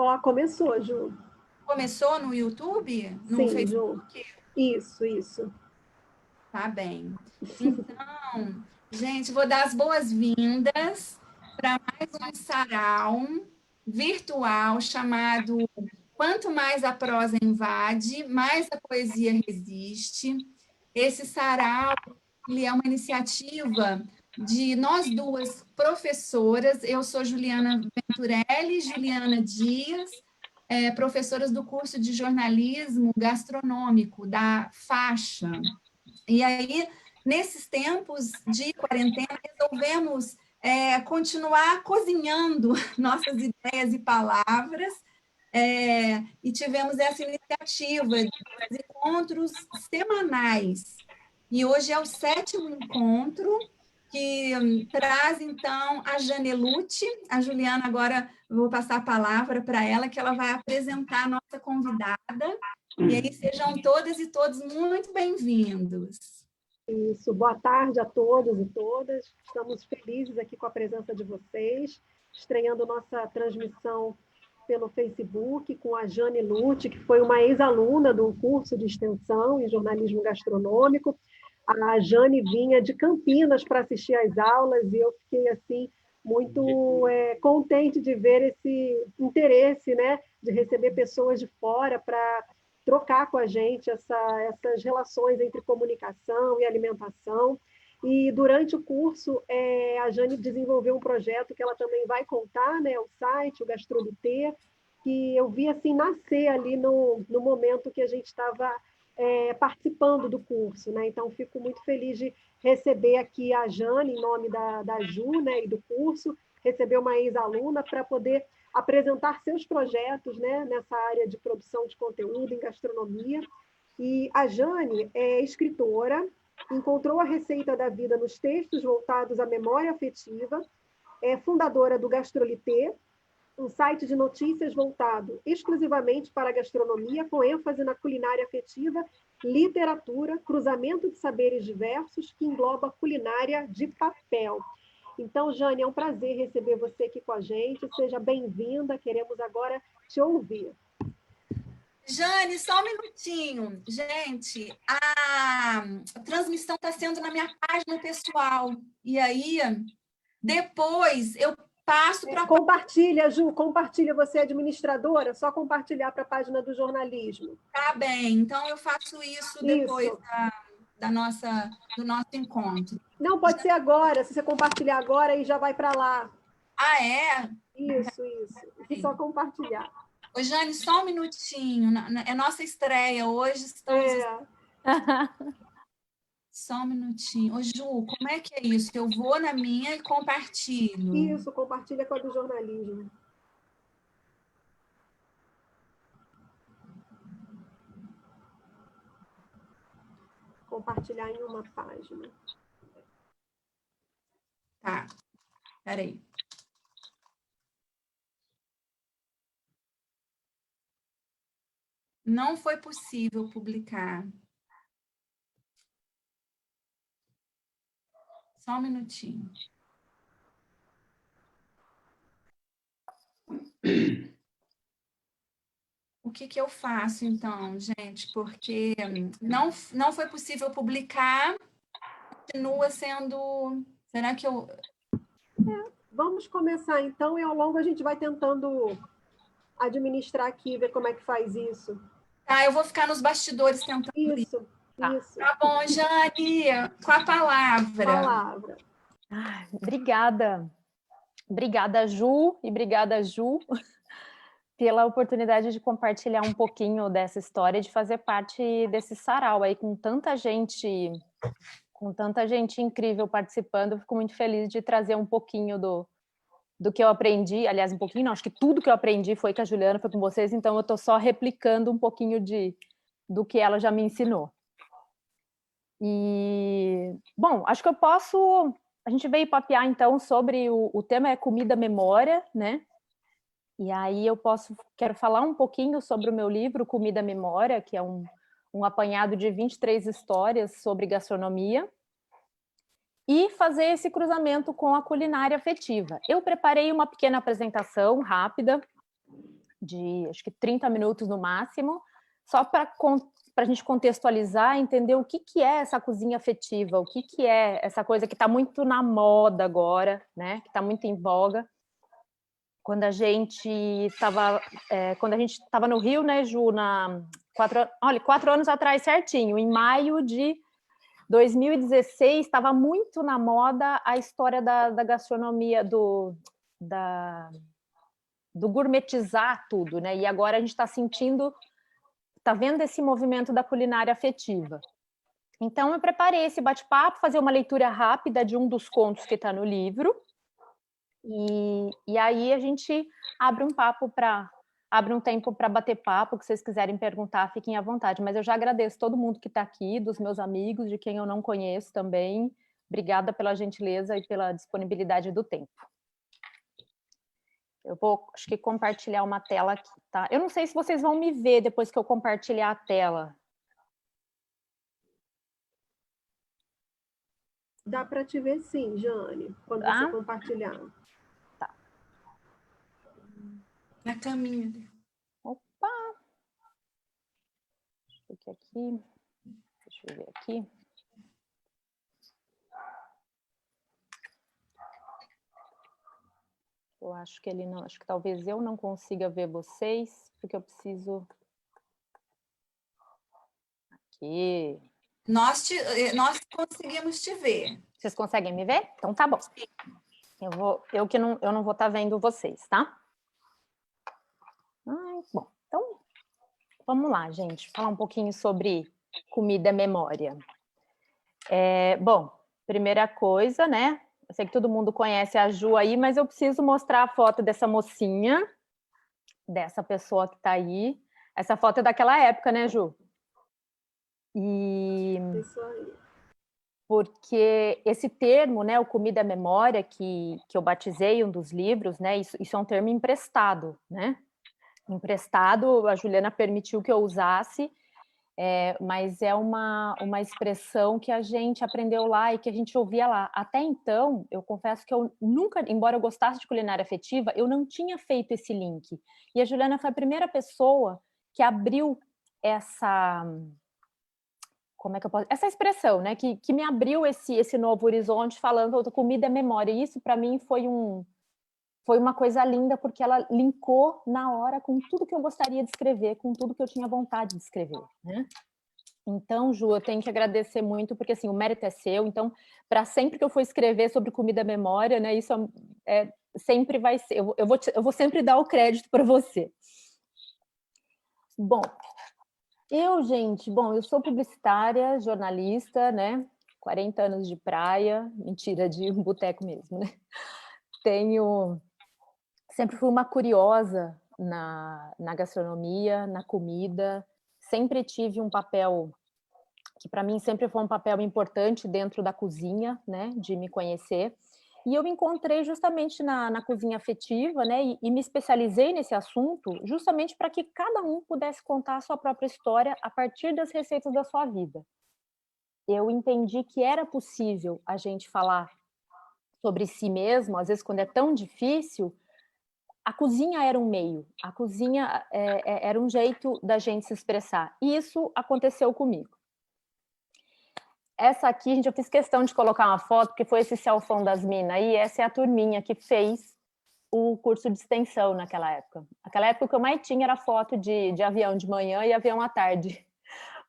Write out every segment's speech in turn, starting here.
Ó, começou, Ju. Começou no YouTube? No Sim, Ju. Facebook? Isso. Tá bem. Então, gente, vou dar as boas-vindas para mais um sarau virtual chamado Quanto Mais a Prosa Invade, Mais a Poesia Resiste. Esse sarau, ele é uma iniciativa de nós duas professoras. Eu sou Juliana Venturelli, Juliana Dias, professoras do curso de jornalismo gastronômico da Faixa. E aí, nesses tempos de quarentena, resolvemos continuar cozinhando nossas ideias e palavras, e tivemos essa iniciativa de encontros semanais. E hoje é o 7º encontro, que traz, então, a Janelucci. A Juliana, agora vou passar a palavra para ela, que ela vai apresentar a nossa convidada. E aí, sejam todas e todos muito bem-vindos. Isso, boa tarde a todos e todas. Estamos felizes aqui com a presença de vocês, estreando nossa transmissão pelo Facebook com a Jane Lute, que foi uma ex-aluna do curso de extensão em jornalismo gastronômico. A Jane vinha de Campinas para assistir às aulas e eu fiquei assim muito contente de ver esse interesse, né, de receber pessoas de fora para trocar com a gente essas relações entre comunicação e alimentação. E durante o curso, a Jane desenvolveu um projeto que ela também vai contar, né, o site, o Gastrolité, que eu vi assim nascer ali no momento que a gente estava participando do curso, né? Então, fico muito feliz de receber aqui a Jane, em nome da Ju, né, e do curso, receber uma ex-aluna para poder apresentar seus projetos, né, nessa área de produção de conteúdo em gastronomia. E a Jane é escritora, encontrou a receita da vida nos textos voltados à memória afetiva, é fundadora do Gastrolité, um site de notícias voltado exclusivamente para a gastronomia, com ênfase na culinária afetiva, literatura, cruzamento de saberes diversos, que engloba culinária de papel. Então, Jane, é um prazer receber você aqui com a gente. Seja bem-vinda, queremos agora te ouvir. Jane, só um minutinho. Gente, a transmissão está sendo na minha página pessoal. E aí, depois eu passo para... Compartilha, Ju, compartilha. Você é administradora, só compartilhar para a página do jornalismo. Tá bem, então eu faço isso depois do nosso encontro. Não, pode ser agora. Se você compartilhar agora, aí já vai para lá. Ah, é? Isso. É só compartilhar. Ô, Jane, só um minutinho. É nossa estreia hoje. Estamos... Só um minutinho. Ô, Ju, como é que é isso? Eu vou na minha e compartilho. Isso, compartilha com a do jornalismo. Compartilhar em uma página. Tá, peraí. Não foi possível publicar. Só um minutinho. O que eu faço, então, gente? Porque não foi possível publicar, continua sendo... Será que eu... Vamos começar, então, e ao longo a gente vai tentando administrar aqui, ver como é que faz isso. Tá, eu vou ficar nos bastidores tentando... Isso. Tá bom, Jane, com a palavra. Obrigada. Obrigada, Ju, e obrigada, Ju, pela oportunidade de compartilhar um pouquinho dessa história, de fazer parte desse sarau aí com tanta gente incrível participando. Eu fico muito feliz de trazer um pouquinho do que eu aprendi, aliás, um pouquinho não, acho que tudo que eu aprendi foi com a Juliana, foi com vocês, então eu estou só replicando um pouquinho do que ela já me ensinou. E, bom, acho que a gente veio papear, então, sobre o tema é comida-memória, né? E aí quero falar um pouquinho sobre o meu livro Comida-Memória, que é um apanhado de 23 histórias sobre gastronomia, e fazer esse cruzamento com a culinária afetiva. Eu preparei uma pequena apresentação rápida de acho que 30 minutos no máximo, só para a gente contextualizar, entender o que é essa cozinha afetiva, o que é essa coisa que está muito na moda agora, né? Que está muito em voga. Quando a gente estava no Rio, né, Ju, 4 anos atrás certinho, em maio de 2016, estava muito na moda a história da gastronomia, do gourmetizar tudo, né? E agora a gente está vendo esse movimento da culinária afetiva. Então, eu preparei esse bate-papo, fazer uma leitura rápida de um dos contos que está no livro, e aí a gente abre um tempo para bater papo, que vocês quiserem perguntar, fiquem à vontade. Mas eu já agradeço todo mundo que está aqui, dos meus amigos, de quem eu não conheço também. Obrigada pela gentileza e pela disponibilidade do tempo. Eu vou, acho que, compartilhar uma tela aqui, tá? Eu não sei se vocês vão me ver depois que eu compartilhar a tela. Dá para te ver sim, Jane, quando você compartilhar. Tá. Na caminha. Opa! Deixa eu ver aqui. Deixa eu ver aqui. Eu acho que ele não, acho que talvez eu não consiga ver vocês, porque eu preciso... Aqui. Nós conseguimos te ver. Vocês conseguem me ver? Então tá bom. Eu não vou estar vendo vocês, tá? Bom, então vamos lá, gente. Falar um pouquinho sobre comida memória. Bom, primeira coisa, né? Eu sei que todo mundo conhece a Ju aí, mas eu preciso mostrar a foto dessa mocinha, dessa pessoa que tá aí. Essa foto é daquela época, né, Ju? Isso aí. Porque esse termo, né, o comida memória, que eu batizei um dos livros, né, isso é um termo emprestado, né? Emprestado, a Juliana permitiu que eu usasse, mas é uma expressão que a gente aprendeu lá e que a gente ouvia lá. Até então, eu confesso que eu nunca, embora eu gostasse de culinária afetiva, eu não tinha feito esse link. E a Juliana foi a primeira pessoa que abriu essa expressão, né, que me abriu esse novo horizonte, falando comida é memória. E isso, para mim, foi uma coisa linda, porque ela linkou na hora com tudo que eu gostaria de escrever, com tudo que eu tinha vontade de escrever, né? Então, Ju, eu tenho que agradecer muito, porque assim, o mérito é seu. Então, para sempre que eu for escrever sobre comida memória, né, isso sempre vai ser. Eu vou sempre dar o crédito para você. Bom, eu sou publicitária, jornalista, né? 40 anos de praia, mentira, de um boteco mesmo, né? Sempre fui uma curiosa na gastronomia, na comida, sempre tive um papel que para mim sempre foi um papel importante dentro da cozinha, né, de me conhecer. E eu me encontrei justamente na cozinha afetiva, né, e me especializei nesse assunto justamente para que cada um pudesse contar a sua própria história a partir das receitas da sua vida. Eu entendi que era possível a gente falar sobre si mesmo, às vezes quando é tão difícil. A cozinha era um meio, a cozinha era um jeito da gente se expressar. E isso aconteceu comigo. Essa aqui, eu fiz questão de colocar uma foto, porque foi esse Celfão das Minas, e essa é a turminha que fez o curso de extensão naquela época. Naquela época, o que eu mais tinha era foto de avião de manhã e avião à tarde,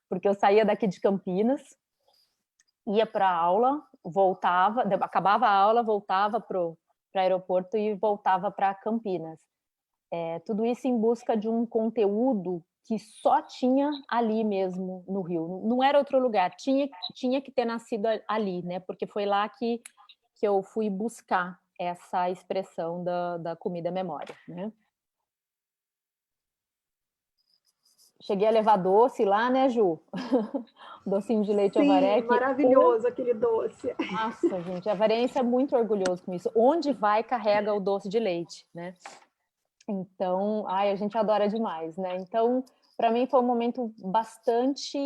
porque eu saía daqui de Campinas, ia para a aula, voltava, acabava a aula, voltava para o aeroporto e voltava para Campinas. Tudo isso em busca de um conteúdo que só tinha ali mesmo no Rio, não era outro lugar, tinha que ter nascido ali, né? Porque foi lá que eu fui buscar essa expressão da comida memória, né? Cheguei a levar doce lá, né, Ju? Docinho de leite avaré. Maravilhoso aquele doce. Nossa, gente, a avarense é muito orgulhoso com isso. Onde vai, carrega o doce de leite, né? Então, a gente adora demais, né? Então, para mim foi um momento bastante...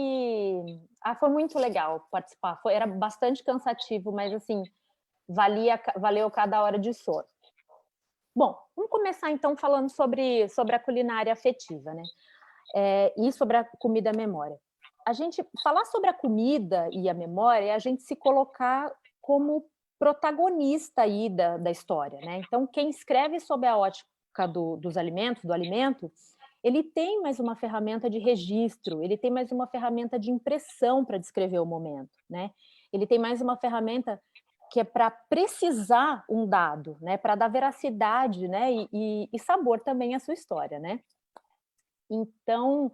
foi muito legal participar. Era bastante cansativo, mas assim, valeu cada hora de sono. Bom, vamos começar então falando sobre a culinária afetiva, né? E sobre a comida memória. A gente falar sobre a comida e a memória é a gente se colocar como protagonista aí da história, né? Então, quem escreve sob a ótica dos alimentos, do alimento, ele tem mais uma ferramenta de registro, ele tem mais uma ferramenta de impressão para descrever o momento, né? Ele tem mais uma ferramenta que é para precisar um dado, né? Para dar veracidade, né? E sabor também à sua história, né? Então,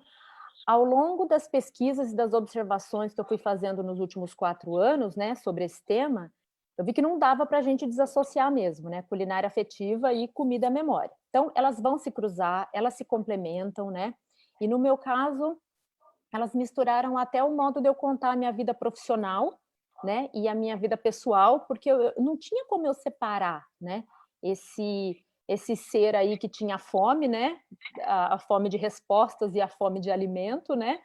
ao longo das pesquisas e das observações que eu fui fazendo nos últimos 4 anos, né, sobre esse tema, eu vi que não dava para a gente desassociar mesmo, né, culinária afetiva e comida à memória. Então, elas vão se cruzar, elas se complementam, né, e no meu caso, elas misturaram até o modo de eu contar a minha vida profissional, né, e a minha vida pessoal, porque eu não tinha como eu separar, né, esse ser aí que tinha fome, né, a fome de respostas e a fome de alimento, né,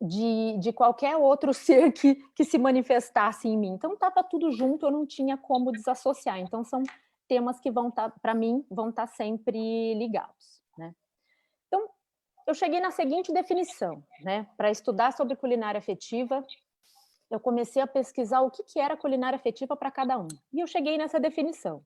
de qualquer outro ser que se manifestasse em mim. Então estava tudo junto, eu não tinha como desassociar. Então são temas que vão estar, para mim, vão estar sempre ligados, né. Então, eu cheguei na seguinte definição, né, para estudar sobre culinária afetiva, eu comecei a pesquisar o que era culinária afetiva para cada um. E eu cheguei nessa definição.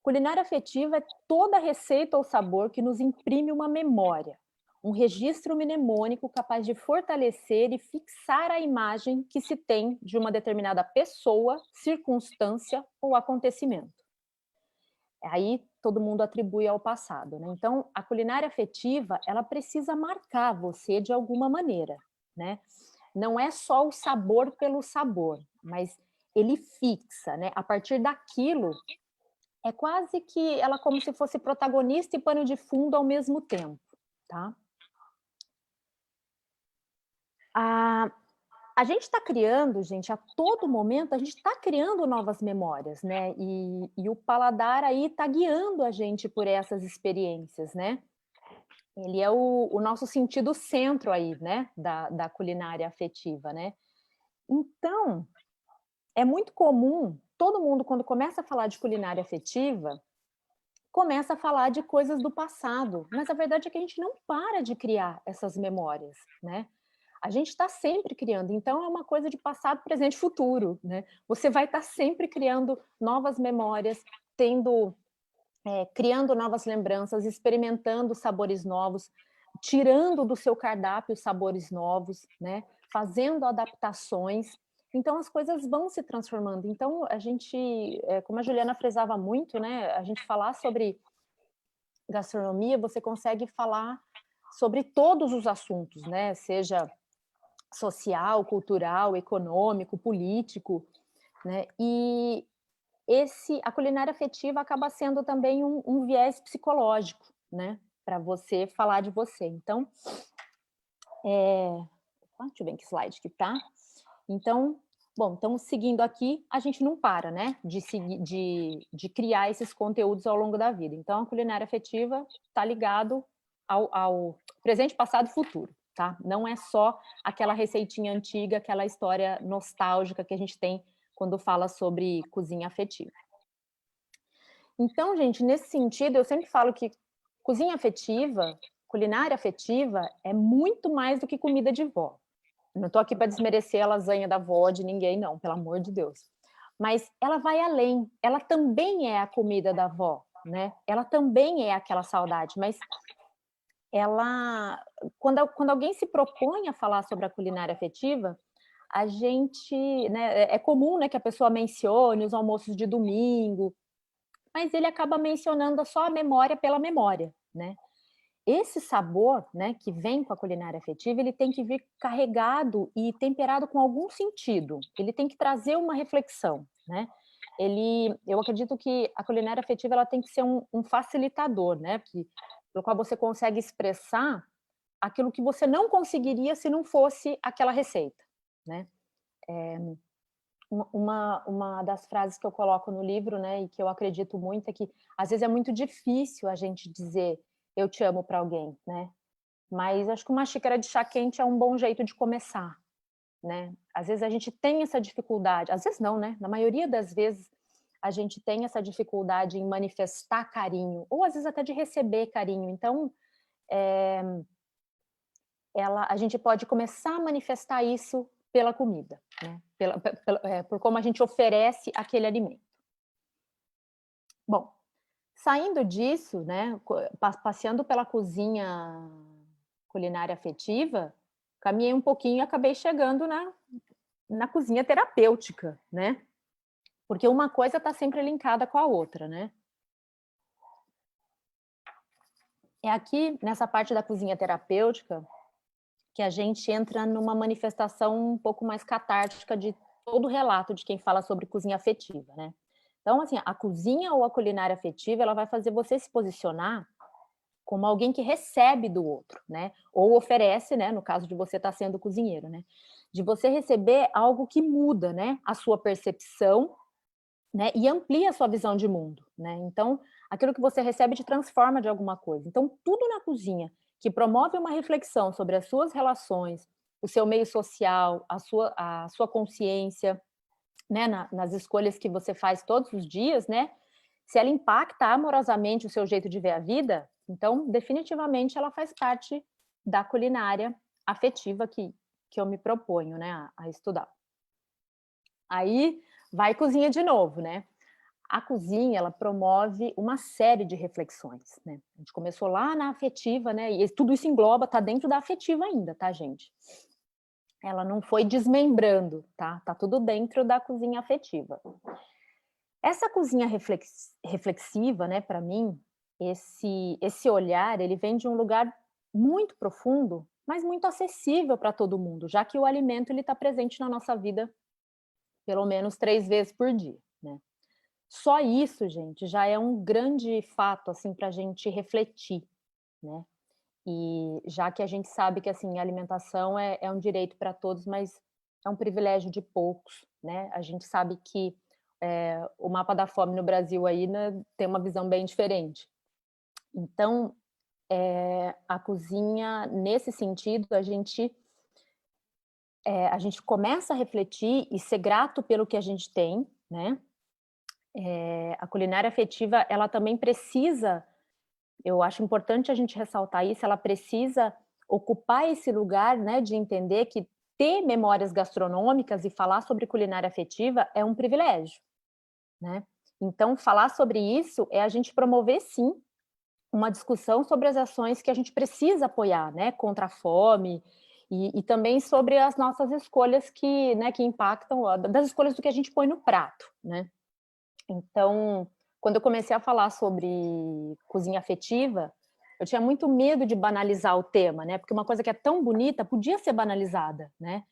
Culinária afetiva é toda receita ou sabor que nos imprime uma memória, um registro mnemônico capaz de fortalecer e fixar a imagem que se tem de uma determinada pessoa, circunstância ou acontecimento. Aí todo mundo atribui ao passado, né? Então, a culinária afetiva, ela precisa marcar você de alguma maneira, né? Não é só o sabor pelo sabor, mas ele fixa, né? A partir daquilo, é quase que ela como se fosse protagonista e pano de fundo ao mesmo tempo, tá? A gente está criando, gente, a todo momento, a gente está criando novas memórias, né? E o paladar aí está guiando a gente por essas experiências, né? Ele é o nosso sentido centro aí, né? Da culinária afetiva, né? Então, é muito comum, todo mundo, quando começa a falar de culinária afetiva, começa a falar de coisas do passado, mas a verdade é que a gente não para de criar essas memórias, né? A gente está sempre criando, então é uma coisa de passado, presente e futuro, né? Você vai estar sempre criando novas memórias, criando novas lembranças, experimentando sabores novos, tirando do seu cardápio sabores novos, né? Fazendo adaptações. Então as coisas vão se transformando. Então a gente, como a Juliana frisava muito, né? A gente falar sobre gastronomia, você consegue falar sobre todos os assuntos, né? Seja social, cultural, econômico, político, né? E a culinária afetiva acaba sendo também um viés psicológico, né? Para você falar de você. Então, deixa eu ver em que slide que tá. Então, bom, então seguindo aqui, a gente não para, né? De criar esses conteúdos ao longo da vida. Então, a culinária afetiva está ligado ao presente, passado e futuro. Tá? Não é só aquela receitinha antiga, aquela história nostálgica que a gente tem quando fala sobre cozinha afetiva. Então, gente, nesse sentido, eu sempre falo que cozinha afetiva, culinária afetiva, é muito mais do que comida de vó. Não estou aqui para desmerecer a lasanha da vó de ninguém, não, pelo amor de Deus. Mas ela vai além, ela também é a comida da vó, né? Ela também é aquela saudade, mas ela, quando alguém se propõe a falar sobre a culinária afetiva, a gente, né, é comum, né, que a pessoa mencione os almoços de domingo, mas ele acaba mencionando só a memória pela memória, né? Esse sabor, né, que vem com a culinária afetiva, ele tem que vir carregado e temperado com algum sentido. Ele tem que trazer uma reflexão, né? Eu acredito que a culinária afetiva ela tem que ser um facilitador, né? Pelo qual você consegue expressar aquilo que você não conseguiria se não fosse aquela receita, né? Uma das frases que eu coloco no livro, né, e que eu acredito muito é que às vezes é muito difícil a gente dizer eu te amo para alguém, né? Mas acho que uma xícara de chá quente é um bom jeito de começar, né? Às vezes a gente tem essa dificuldade, às vezes não, né? Na maioria das vezes a gente tem essa dificuldade em manifestar carinho, ou às vezes até de receber carinho. Então, a gente pode começar a manifestar isso pela comida, né? Por como a gente oferece aquele alimento. Bom, saindo disso, né, passeando pela cozinha culinária afetiva, caminhei um pouquinho e acabei chegando na cozinha terapêutica, né? Porque uma coisa está sempre linkada com a outra, né? É aqui, nessa parte da cozinha terapêutica, que a gente entra numa manifestação um pouco mais catártica de todo o relato de quem fala sobre cozinha afetiva, né? Então, assim, a cozinha ou a culinária afetiva, ela vai fazer você se posicionar como alguém que recebe do outro, né? Ou oferece, né? No caso de você estar sendo cozinheiro, né? De você receber algo que muda, né? A sua percepção, né? E amplia a sua visão de mundo, né? Então, aquilo que você recebe te transforma de alguma coisa. Então, tudo na cozinha que promove uma reflexão sobre as suas relações, o seu meio social, a sua consciência, né? Nas escolhas que você faz todos os dias, né? Se ela impacta amorosamente o seu jeito de ver a vida, então, definitivamente, ela faz parte da culinária afetiva que eu me proponho, né, a estudar. Aí, vai cozinha de novo, né? A cozinha, ela promove uma série de reflexões, né? A gente começou lá na afetiva, né? E tudo isso engloba, tá dentro da afetiva ainda, tá, gente? Ela não foi desmembrando, tá? Tá tudo dentro da cozinha afetiva. Essa cozinha reflexiva, né, para mim, esse olhar, ele vem de um lugar muito profundo, mas muito acessível para todo mundo, já que o alimento ele está presente na nossa vida pelo menos 3 vezes por dia, né? Só isso, gente, já é um grande fato, assim, para a gente refletir, né? E já que a gente sabe que, assim, a alimentação é um direito para todos, mas é um privilégio de poucos, né? A gente sabe que o mapa da fome no Brasil aí, né, tem uma visão bem diferente. Então, a cozinha, nesse sentido, a gente começa a refletir e ser grato pelo que a gente tem, né? A culinária afetiva, ela também precisa, eu acho importante a gente ressaltar isso, ela precisa ocupar esse lugar, né, de entender que ter memórias gastronômicas e falar sobre culinária afetiva é um privilégio, né? Então, falar sobre isso é a gente promover, sim, uma discussão sobre as ações que a gente precisa apoiar, né, contra a fome, e também sobre as nossas escolhas que, né, que impactam, das escolhas do que a gente põe no prato, né? Então, quando eu comecei a falar sobre cozinha afetiva, eu tinha muito medo de banalizar o tema, né? Porque uma coisa que é tão bonita podia ser banalizada, né?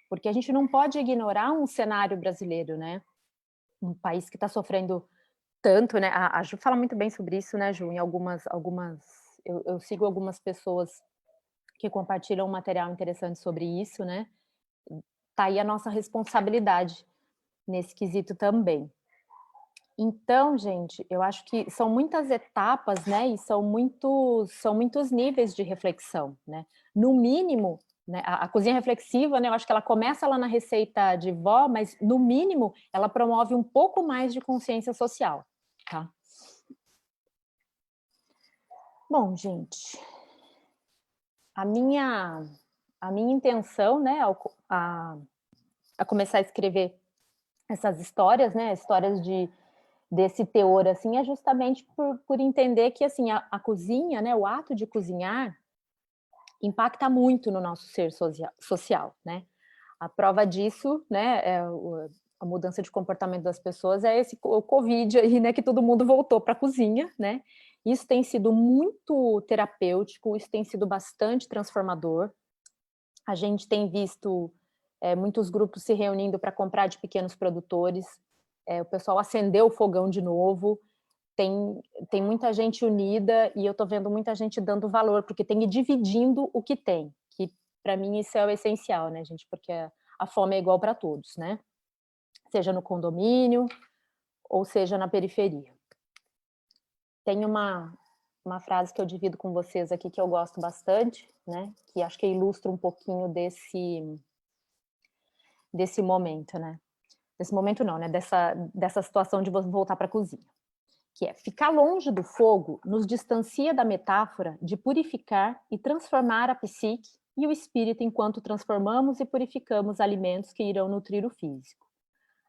Porque a gente não pode ignorar um cenário brasileiro, né? Um país que está sofrendo tanto, né? A Ju fala muito bem sobre isso, né, Ju? Em eu sigo algumas pessoas que compartilham um material interessante sobre isso, né? Tá aí a nossa responsabilidade nesse quesito também. Então, gente, eu acho que são muitas etapas, né? E são muitos níveis de reflexão, né? No mínimo, né? A cozinha reflexiva, né? Eu acho que ela começa lá na receita de vó, mas no mínimo ela promove um pouco mais de consciência social, tá? Bom, gente, a minha intenção, né, a começar a escrever essas histórias, né? Histórias desse teor, assim, é justamente por entender que, assim, a cozinha, né, o ato de cozinhar impacta muito no nosso ser social, né? A prova disso, né, a mudança de comportamento das pessoas é o Covid aí, né, que todo mundo voltou para a cozinha, né? Isso tem sido muito terapêutico, isso tem sido bastante transformador. A gente tem visto muitos grupos se reunindo para comprar de pequenos produtores, o pessoal acendeu o fogão de novo, tem muita gente unida e eu estou vendo muita gente dando valor, porque tem e dividindo o que tem, que para mim isso é o essencial, né, gente? Porque a fome é igual para todos, né? Seja no condomínio ou seja na periferia. Tem uma frase que eu divido com vocês aqui que eu gosto bastante, né? Que acho que ilustra um pouquinho desse momento, né? Nesse momento não, né? Dessa situação de voltar para a cozinha. Que é, ficar longe do fogo nos distancia da metáfora de purificar e transformar a psique e o espírito enquanto transformamos e purificamos alimentos que irão nutrir o físico.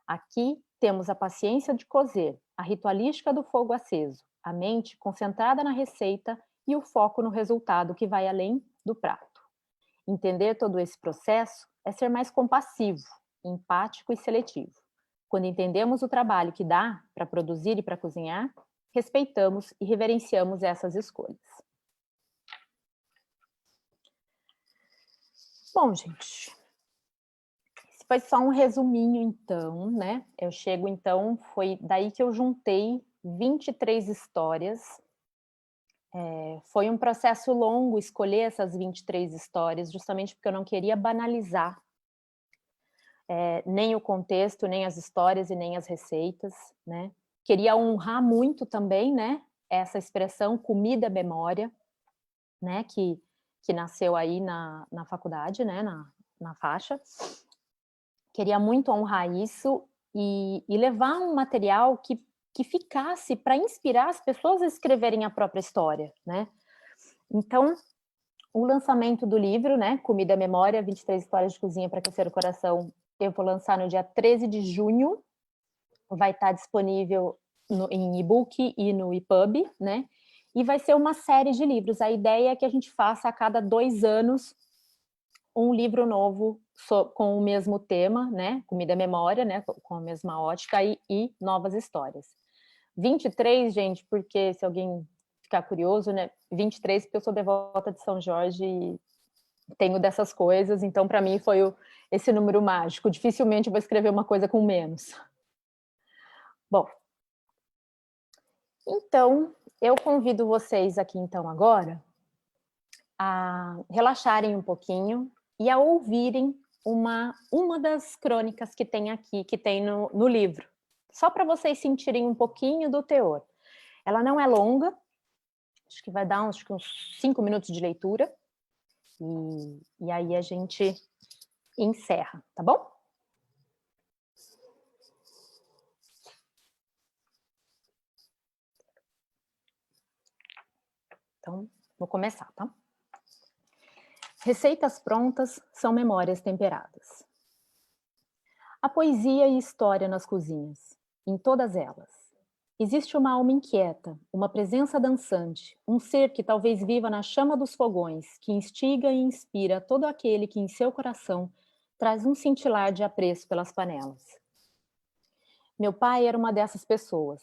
Aqui temos a paciência de cozer, a ritualística do fogo aceso, a mente concentrada na receita e o foco no resultado que vai além do prato. Entender todo esse processo é ser mais compassivo, empático e seletivo. Quando entendemos o trabalho que dá para produzir e para cozinhar, respeitamos e reverenciamos essas escolhas. Bom, gente, esse foi só um resuminho, então, né? Foi daí que eu juntei 23 histórias. Foi um processo longo escolher essas 23 histórias, justamente porque eu não queria banalizar nem o contexto, nem as histórias e nem as receitas, né? Queria honrar muito também, né, essa expressão comida memória, né, que nasceu aí na faculdade, né, na faixa. Queria muito honrar isso e levar um material que ficasse para inspirar as pessoas a escreverem a própria história, né? Então, o lançamento do livro, né, Comida Memória, 23 histórias de cozinha para aquecer o coração, eu vou lançar no dia 13 de junho, vai estar disponível em e-book e no EPUB, né? E vai ser uma série de livros. A ideia é que a gente faça a cada 2 anos um livro novo com o mesmo tema, né? Comida Memória, né? Com a mesma ótica e novas histórias. 23, gente, porque se alguém ficar curioso, né? 23, porque eu sou devota de São Jorge e tenho dessas coisas, então para mim foi esse número mágico. Dificilmente eu vou escrever uma coisa com menos. Bom, então eu convido vocês aqui então agora a relaxarem um pouquinho e a ouvirem uma das crônicas que tem aqui, que tem no livro, só para vocês sentirem um pouquinho do teor. Ela não é longa, acho que vai dar uns 5 minutos de leitura, e aí a gente encerra, tá bom? Então, vou começar, tá? Receitas prontas são memórias temperadas. A poesia e história nas cozinhas, em todas elas. Existe uma alma inquieta, uma presença dançante, um ser que talvez viva na chama dos fogões, que instiga e inspira todo aquele que em seu coração traz um cintilar de apreço pelas panelas. Meu pai era uma dessas pessoas.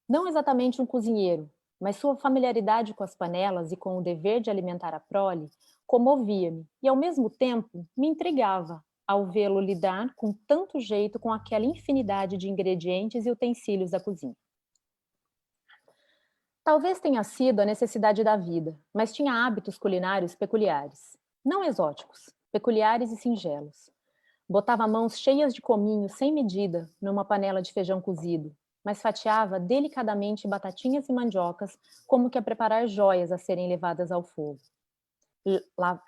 Não exatamente um cozinheiro, mas sua familiaridade com as panelas e com o dever de alimentar a prole comovia-me e, ao mesmo tempo, me intrigava ao vê-lo lidar com tanto jeito com aquela infinidade de ingredientes e utensílios da cozinha. Talvez tenha sido a necessidade da vida, mas tinha hábitos culinários peculiares. Não exóticos, peculiares e singelos. Botava mãos cheias de cominho sem medida numa panela de feijão cozido, mas fatiava delicadamente batatinhas e mandiocas como que a preparar joias a serem levadas ao fogo.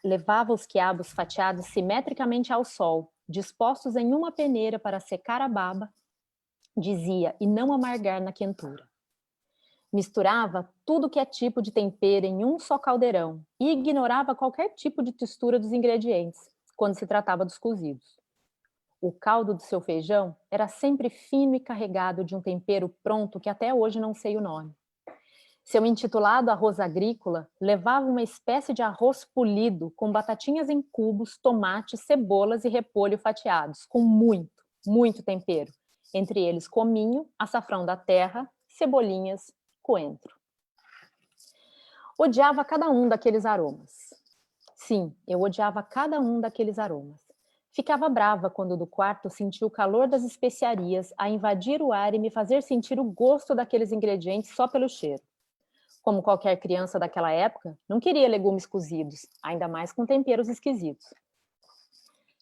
Levava os quiabos fatiados simetricamente ao sol, dispostos em uma peneira para secar a baba, dizia, e não amargar na quentura. Misturava tudo que é tipo de tempero em um só caldeirão e ignorava qualquer tipo de textura dos ingredientes, quando se tratava dos cozidos. O caldo do seu feijão era sempre fino e carregado de um tempero pronto que até hoje não sei o nome. Seu intitulado arroz agrícola levava uma espécie de arroz polido com batatinhas em cubos, tomates, cebolas e repolho fatiados, com muito, muito tempero, entre eles cominho, açafrão da terra, cebolinhas, coentro. Odiava cada um daqueles aromas. Sim, eu odiava cada um daqueles aromas. Ficava brava quando do quarto sentia o calor das especiarias a invadir o ar e me fazer sentir o gosto daqueles ingredientes só pelo cheiro. Como qualquer criança daquela época, não queria legumes cozidos, ainda mais com temperos esquisitos.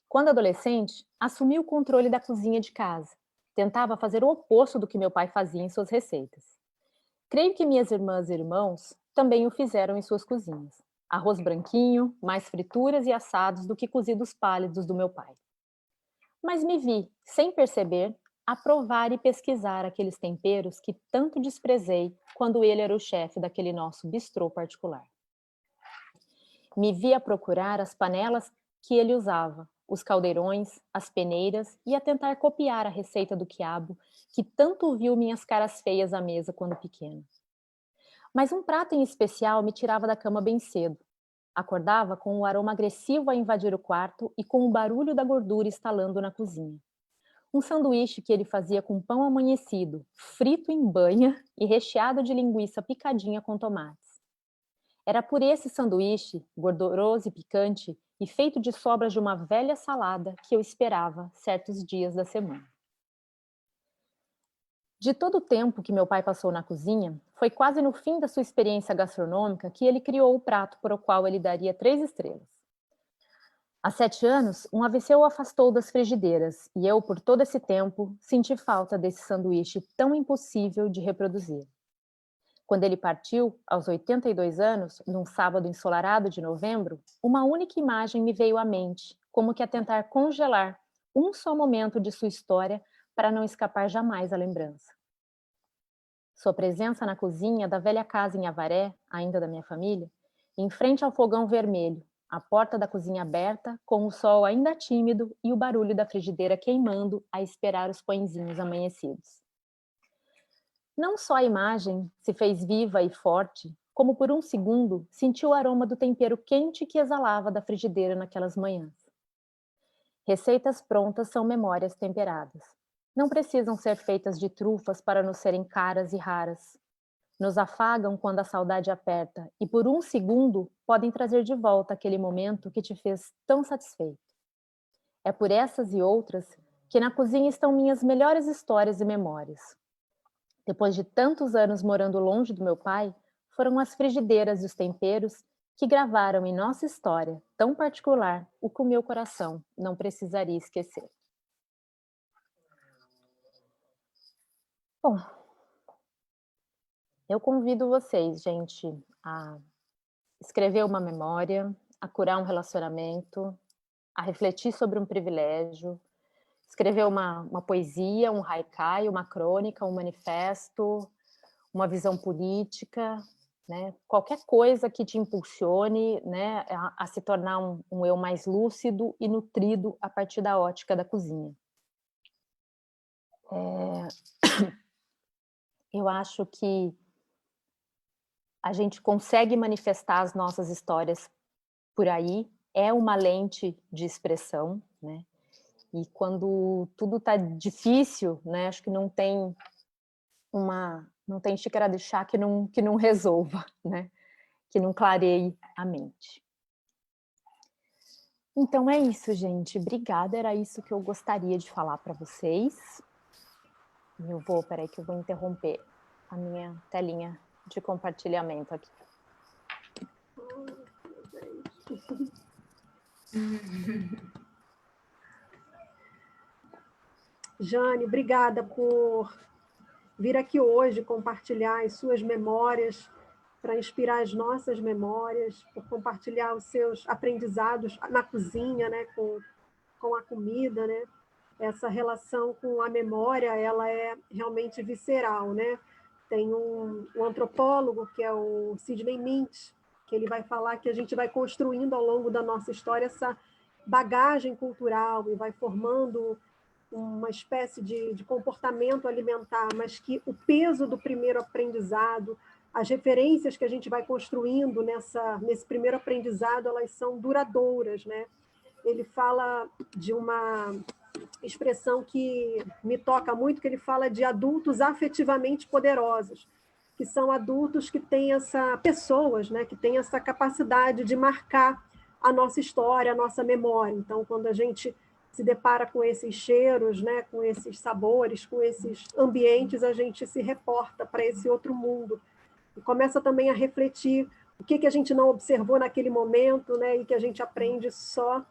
Quando adolescente, assumi o controle da cozinha de casa. Tentava fazer o oposto do que meu pai fazia em suas receitas. Creio que minhas irmãs e irmãos também o fizeram em suas cozinhas. Arroz branquinho, mais frituras e assados do que cozidos pálidos do meu pai. Mas me vi, sem perceber, a provar e pesquisar aqueles temperos que tanto desprezei quando ele era o chefe daquele nosso bistrô particular. Me vi a procurar as panelas que ele usava, os caldeirões, as peneiras, e a tentar copiar a receita do quiabo, que tanto viu minhas caras feias à mesa quando pequeno. Mas um prato em especial me tirava da cama bem cedo. Acordava com o aroma agressivo a invadir o quarto e com o barulho da gordura estalando na cozinha. Um sanduíche que ele fazia com pão amanhecido, frito em banha e recheado de linguiça picadinha com tomates. Era por esse sanduíche, gorduroso e picante, e feito de sobras de uma velha salada, que eu esperava certos dias da semana. De todo o tempo que meu pai passou na cozinha, foi quase no fim da sua experiência gastronômica que ele criou o prato para o qual ele daria 3 estrelas. Há 7 anos, um AVC o afastou das frigideiras, e eu, por todo esse tempo, senti falta desse sanduíche tão impossível de reproduzir. Quando ele partiu, aos 82 anos, num sábado ensolarado de novembro, uma única imagem me veio à mente, como que a tentar congelar um só momento de sua história para não escapar jamais à lembrança. Sua presença na cozinha da velha casa em Avaré, ainda da minha família, em frente ao fogão vermelho, a porta da cozinha aberta, com o sol ainda tímido e o barulho da frigideira queimando a esperar os pãezinhos amanhecidos. Não só a imagem se fez viva e forte, como por um segundo senti o aroma do tempero quente que exalava da frigideira naquelas manhãs. Receitas prontas são memórias temperadas. Não precisam ser feitas de trufas para nos serem caras e raras. Nos afagam quando a saudade aperta e por um segundo podem trazer de volta aquele momento que te fez tão satisfeito. É por essas e outras que na cozinha estão minhas melhores histórias e memórias. Depois de tantos anos morando longe do meu pai, foram as frigideiras e os temperos que gravaram em nossa história tão particular o que o meu coração não precisaria esquecer. Bom, eu convido vocês, gente, a escrever uma memória, a curar um relacionamento, a refletir sobre um privilégio, escrever uma poesia, um haikai, uma crônica, um manifesto, uma visão política, né? Qualquer coisa que te impulsione, né, a se tornar um eu mais lúcido e nutrido a partir da ótica da cozinha. Eu acho que a gente consegue manifestar as nossas histórias por aí, é uma lente de expressão, né? E quando tudo está difícil, né, acho que não tem xícara de chá que não resolva, né? Que não clareie a mente. Então é isso, gente. Obrigada, era isso que eu gostaria de falar para vocês. Peraí que eu vou interromper a minha telinha de compartilhamento aqui. Jane, obrigada por vir aqui hoje compartilhar as suas memórias, para inspirar as nossas memórias, por compartilhar os seus aprendizados na cozinha, né, com a comida, né? Essa relação com a memória, ela é realmente visceral, né? Tem um antropólogo, que é o Sidney Mintz, que ele vai falar que a gente vai construindo ao longo da nossa história essa bagagem cultural e vai formando uma espécie de comportamento alimentar, mas que o peso do primeiro aprendizado, as referências que a gente vai construindo nesse primeiro aprendizado, elas são duradouras, né? Ele fala de uma expressão que me toca muito, que ele fala de adultos afetivamente poderosos, que são adultos que têm pessoas, né, que têm essa capacidade de marcar a nossa história, a nossa memória. Então, quando a gente se depara com esses cheiros, né, com esses sabores, com esses ambientes, a gente se reporta para esse outro mundo e começa também a refletir o que a gente não observou naquele momento, né, e que a gente aprende só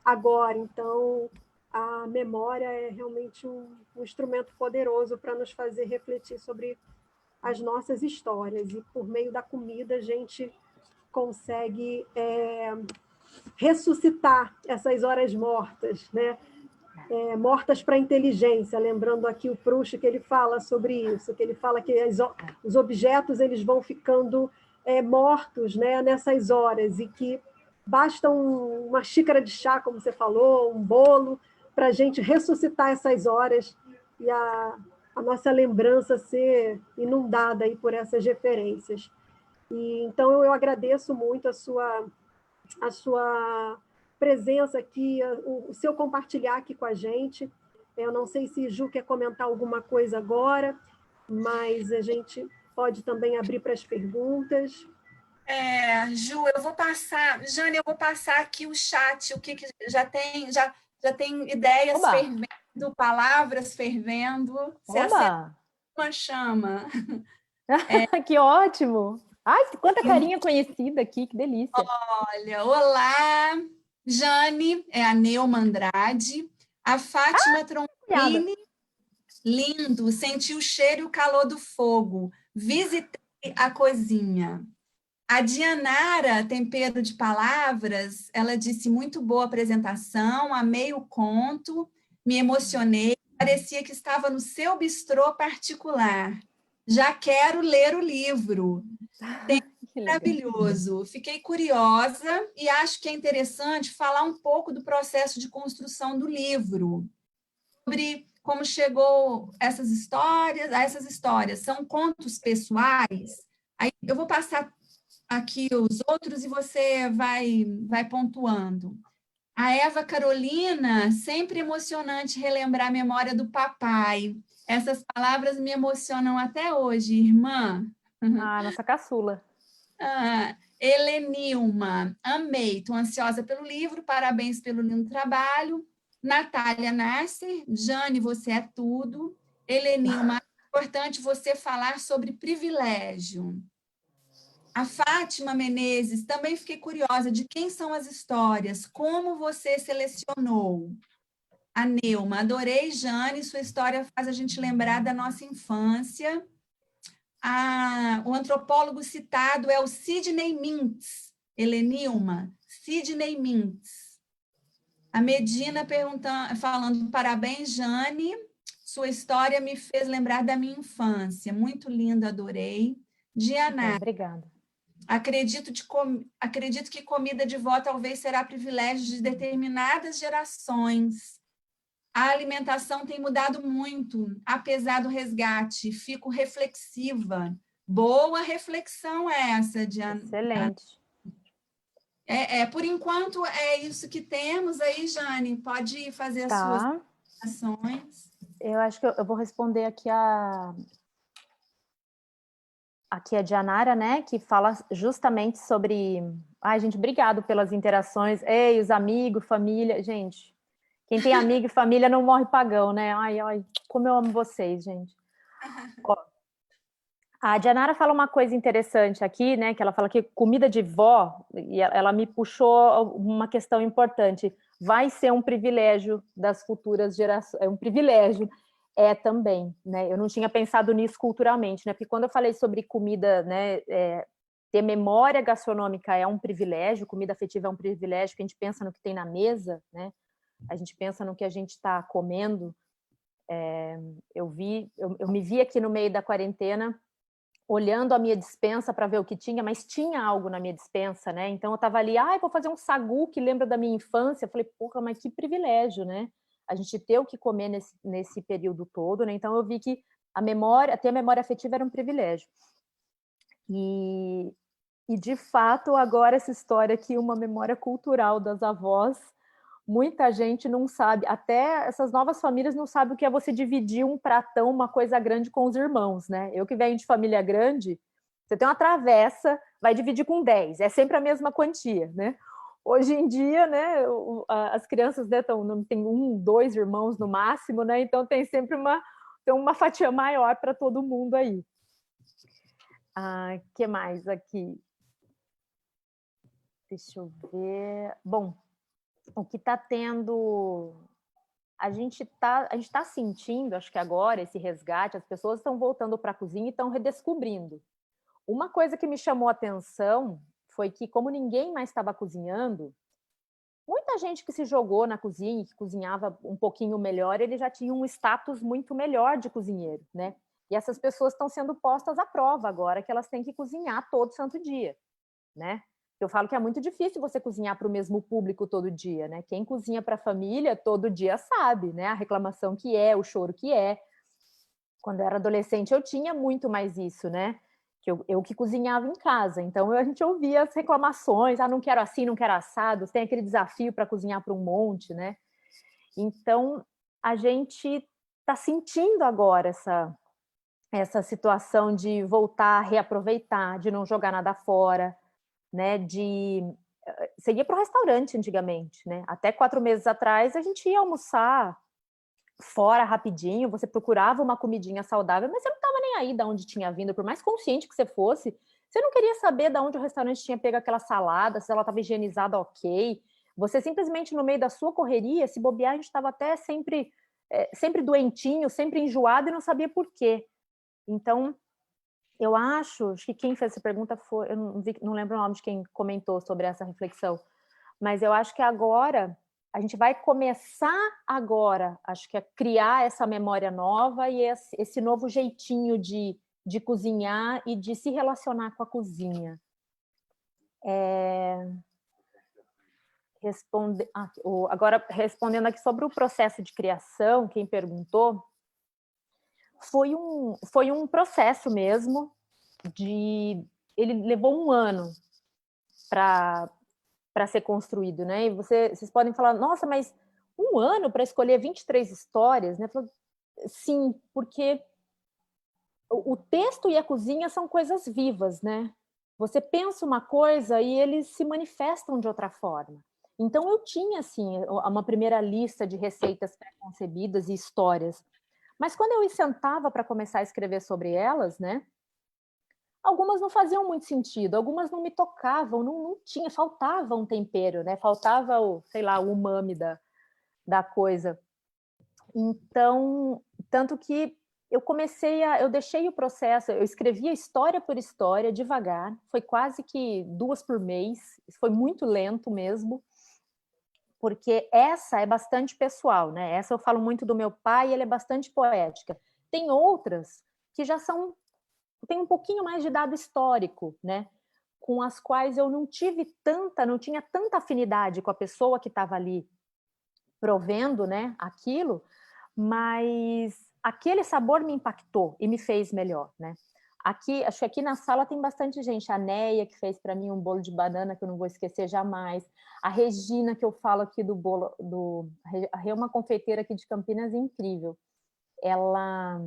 agora. Então, a memória é realmente um instrumento poderoso para nos fazer refletir sobre as nossas histórias, e por meio da comida a gente consegue ressuscitar essas horas mortas, né? mortas para a inteligência, lembrando aqui o Proust, que ele fala sobre isso, que ele fala que os objetos eles vão ficando mortos, né, nessas horas, e que basta uma xícara de chá, como você falou, um bolo, para a gente ressuscitar essas horas e a nossa lembrança ser inundada aí por essas referências. E, então, eu agradeço muito a sua presença aqui, o seu compartilhar aqui com a gente. Eu não sei se Ju quer comentar alguma coisa agora, mas a gente pode também abrir para as perguntas. Ju, eu vou passar, Jane, eu vou passar aqui o chat, o que já tem ideias Oba! fervendo, palavras fervendo, se acende uma chama. Que ótimo! Ai, quanta carinha conhecida aqui, que delícia. Olha, olá, Jane, é a Neuma Andrade, a Fátima Trompini, lindo, senti o cheiro e o calor do fogo, visitei a cozinha. A Dianara, Tempero de Palavras, ela disse, muito boa apresentação, amei o conto, me emocionei, parecia que estava no seu bistrô particular. Já quero ler o livro. Maravilhoso. Fiquei curiosa e acho que é interessante falar um pouco do processo de construção do livro, sobre como chegou a essas histórias. São contos pessoais. Aí eu vou passar aqui os outros e você vai pontuando. A Eva Carolina, sempre emocionante relembrar a memória do papai. Essas palavras me emocionam até hoje, irmã. Nossa caçula. Helenilma, amei, estou ansiosa pelo livro, parabéns pelo lindo trabalho. Natália Nasser, Jane, você é tudo. Helenilma, é importante você falar sobre privilégio. A Fátima Menezes, também fiquei curiosa de quem são as histórias, como você selecionou. A Neuma, adorei, Jane, sua história faz a gente lembrar da nossa infância. O antropólogo citado é o Sidney Mintz, Helenilma, Sidney Mintz. A Medina falando, parabéns, Jane, sua história me fez lembrar da minha infância, muito linda, adorei. Diana, obrigada. Acredito que comida de vó talvez será privilégio de determinadas gerações. A alimentação tem mudado muito, apesar do resgate. Fico reflexiva. Boa reflexão essa, Diana. Excelente. Por enquanto, é isso que temos aí, Jane. Pode fazer as suas ações. Eu acho que eu vou responder aqui a Dianara, né, que fala justamente sobre... Ai, gente, obrigado pelas interações. Ei, os amigos, família. Gente, quem tem amigo e família não morre pagão, né? Ai, como eu amo vocês, gente. Ó, a Dianara fala uma coisa interessante aqui, né, que ela fala que comida de vó, e ela me puxou uma questão importante, vai ser um privilégio das futuras gerações, é um privilégio. Também, né? Eu não tinha pensado nisso culturalmente, né? Porque quando eu falei sobre comida, né? Ter memória gastronômica é um privilégio, comida afetiva é um privilégio, que a gente pensa no que tem na mesa, né? A gente pensa no que a gente está comendo. Eu me vi aqui no meio da quarentena, olhando a minha despensa para ver o que tinha, mas tinha algo na minha despensa, né? Então eu estava ali, vou fazer um sagu que lembra da minha infância. Eu falei, porra, mas que privilégio, né? A gente ter o que comer nesse período todo, né? Então eu vi que ter a memória afetiva era um privilégio. E de fato, agora essa história aqui, uma memória cultural das avós, muita gente não sabe, até essas novas famílias não sabem o que é você dividir um pratão, uma coisa grande com os irmãos, né? Eu que venho de família grande, você tem uma travessa, vai dividir com 10, é sempre a mesma quantia, né? Hoje em dia, né, as crianças, né, tem 1, 2 irmãos no máximo, né? Então tem sempre uma fatia maior para todo mundo aí. Que mais aqui? Deixa eu ver. Bom, o que está tendo... A gente está sentindo, acho que agora, esse resgate, as pessoas estão voltando para a cozinha e estão redescobrindo. Uma coisa que me chamou a atenção foi que, como ninguém mais estava cozinhando, muita gente que se jogou na cozinha, que cozinhava um pouquinho melhor, ele já tinha um status muito melhor de cozinheiro, né? E essas pessoas estão sendo postas à prova agora, que elas têm que cozinhar todo santo dia, né? Eu falo que é muito difícil você cozinhar para o mesmo público todo dia, né? Quem cozinha para a família todo dia sabe, né? A reclamação que é, o choro que é. Quando eu era adolescente, eu tinha muito mais isso, né? Que eu que cozinhava em casa, então a gente ouvia as reclamações, não quero assim, não quero assado, tem aquele desafio para cozinhar para um monte, né? Então, a gente está sentindo agora essa situação de voltar a reaproveitar, de não jogar nada fora, né? Você ia para o restaurante antigamente, né? Até 4 meses atrás, a gente ia almoçar fora rapidinho, você procurava uma comidinha saudável, mas você não estava nem aí de onde tinha vindo, por mais consciente que você não queria saber de onde o restaurante tinha pego aquela salada, se ela estava higienizada ok. Você simplesmente, no meio da sua correria, se bobear, a gente estava até sempre doentinho, sempre enjoado e não sabia por quê. Então, eu acho que quem fez essa pergunta foi, eu não lembro o nome de quem comentou sobre essa reflexão, mas eu acho que agora a gente vai começar agora, acho que a criar essa memória nova e esse novo jeitinho de cozinhar e de se relacionar com a cozinha. Agora, respondendo aqui sobre o processo de criação, quem perguntou, foi um processo mesmo, ele levou 1 ano para ser construído, né? E vocês podem falar, nossa, mas 1 ano para escolher 23 histórias, né? Sim, porque o texto e a cozinha são coisas vivas, né? Você pensa uma coisa e eles se manifestam de outra forma. Então, eu tinha, assim, uma primeira lista de receitas pré-concebidas e histórias. Mas quando eu sentava para começar a escrever sobre elas, né? Algumas não faziam muito sentido, algumas não me tocavam, não tinha, faltava um tempero, né? Faltava o umami da coisa. Então, tanto que eu deixei o processo, eu escrevia história por história, devagar, foi quase que 2 por mês, foi muito lento mesmo, porque essa é bastante pessoal, né? Essa eu falo muito do meu pai, ele é bastante poética. Tem outras que já tem um pouquinho mais de dado histórico, né? Com as quais eu não tinha tanta afinidade com a pessoa que estava ali provendo, né, aquilo, mas aquele sabor me impactou e me fez melhor, né? Acho que aqui na sala tem bastante gente. A Neia, que fez para mim um bolo de banana que eu não vou esquecer jamais. A Regina, que eu falo aqui do bolo, a Rê é uma confeiteira aqui de Campinas incrível. Ela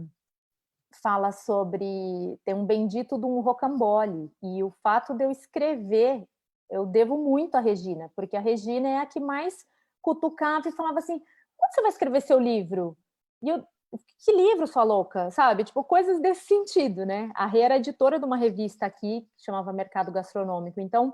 fala sobre tem um bendito de um rocambole, e o fato de eu escrever, eu devo muito à Regina, porque a Regina é a que mais cutucava e falava assim, quando você vai escrever seu livro? E eu, que livro, sua louca? Sabe? Tipo, coisas desse sentido, né? A Rê era editora de uma revista aqui, que chamava Mercado Gastronômico, então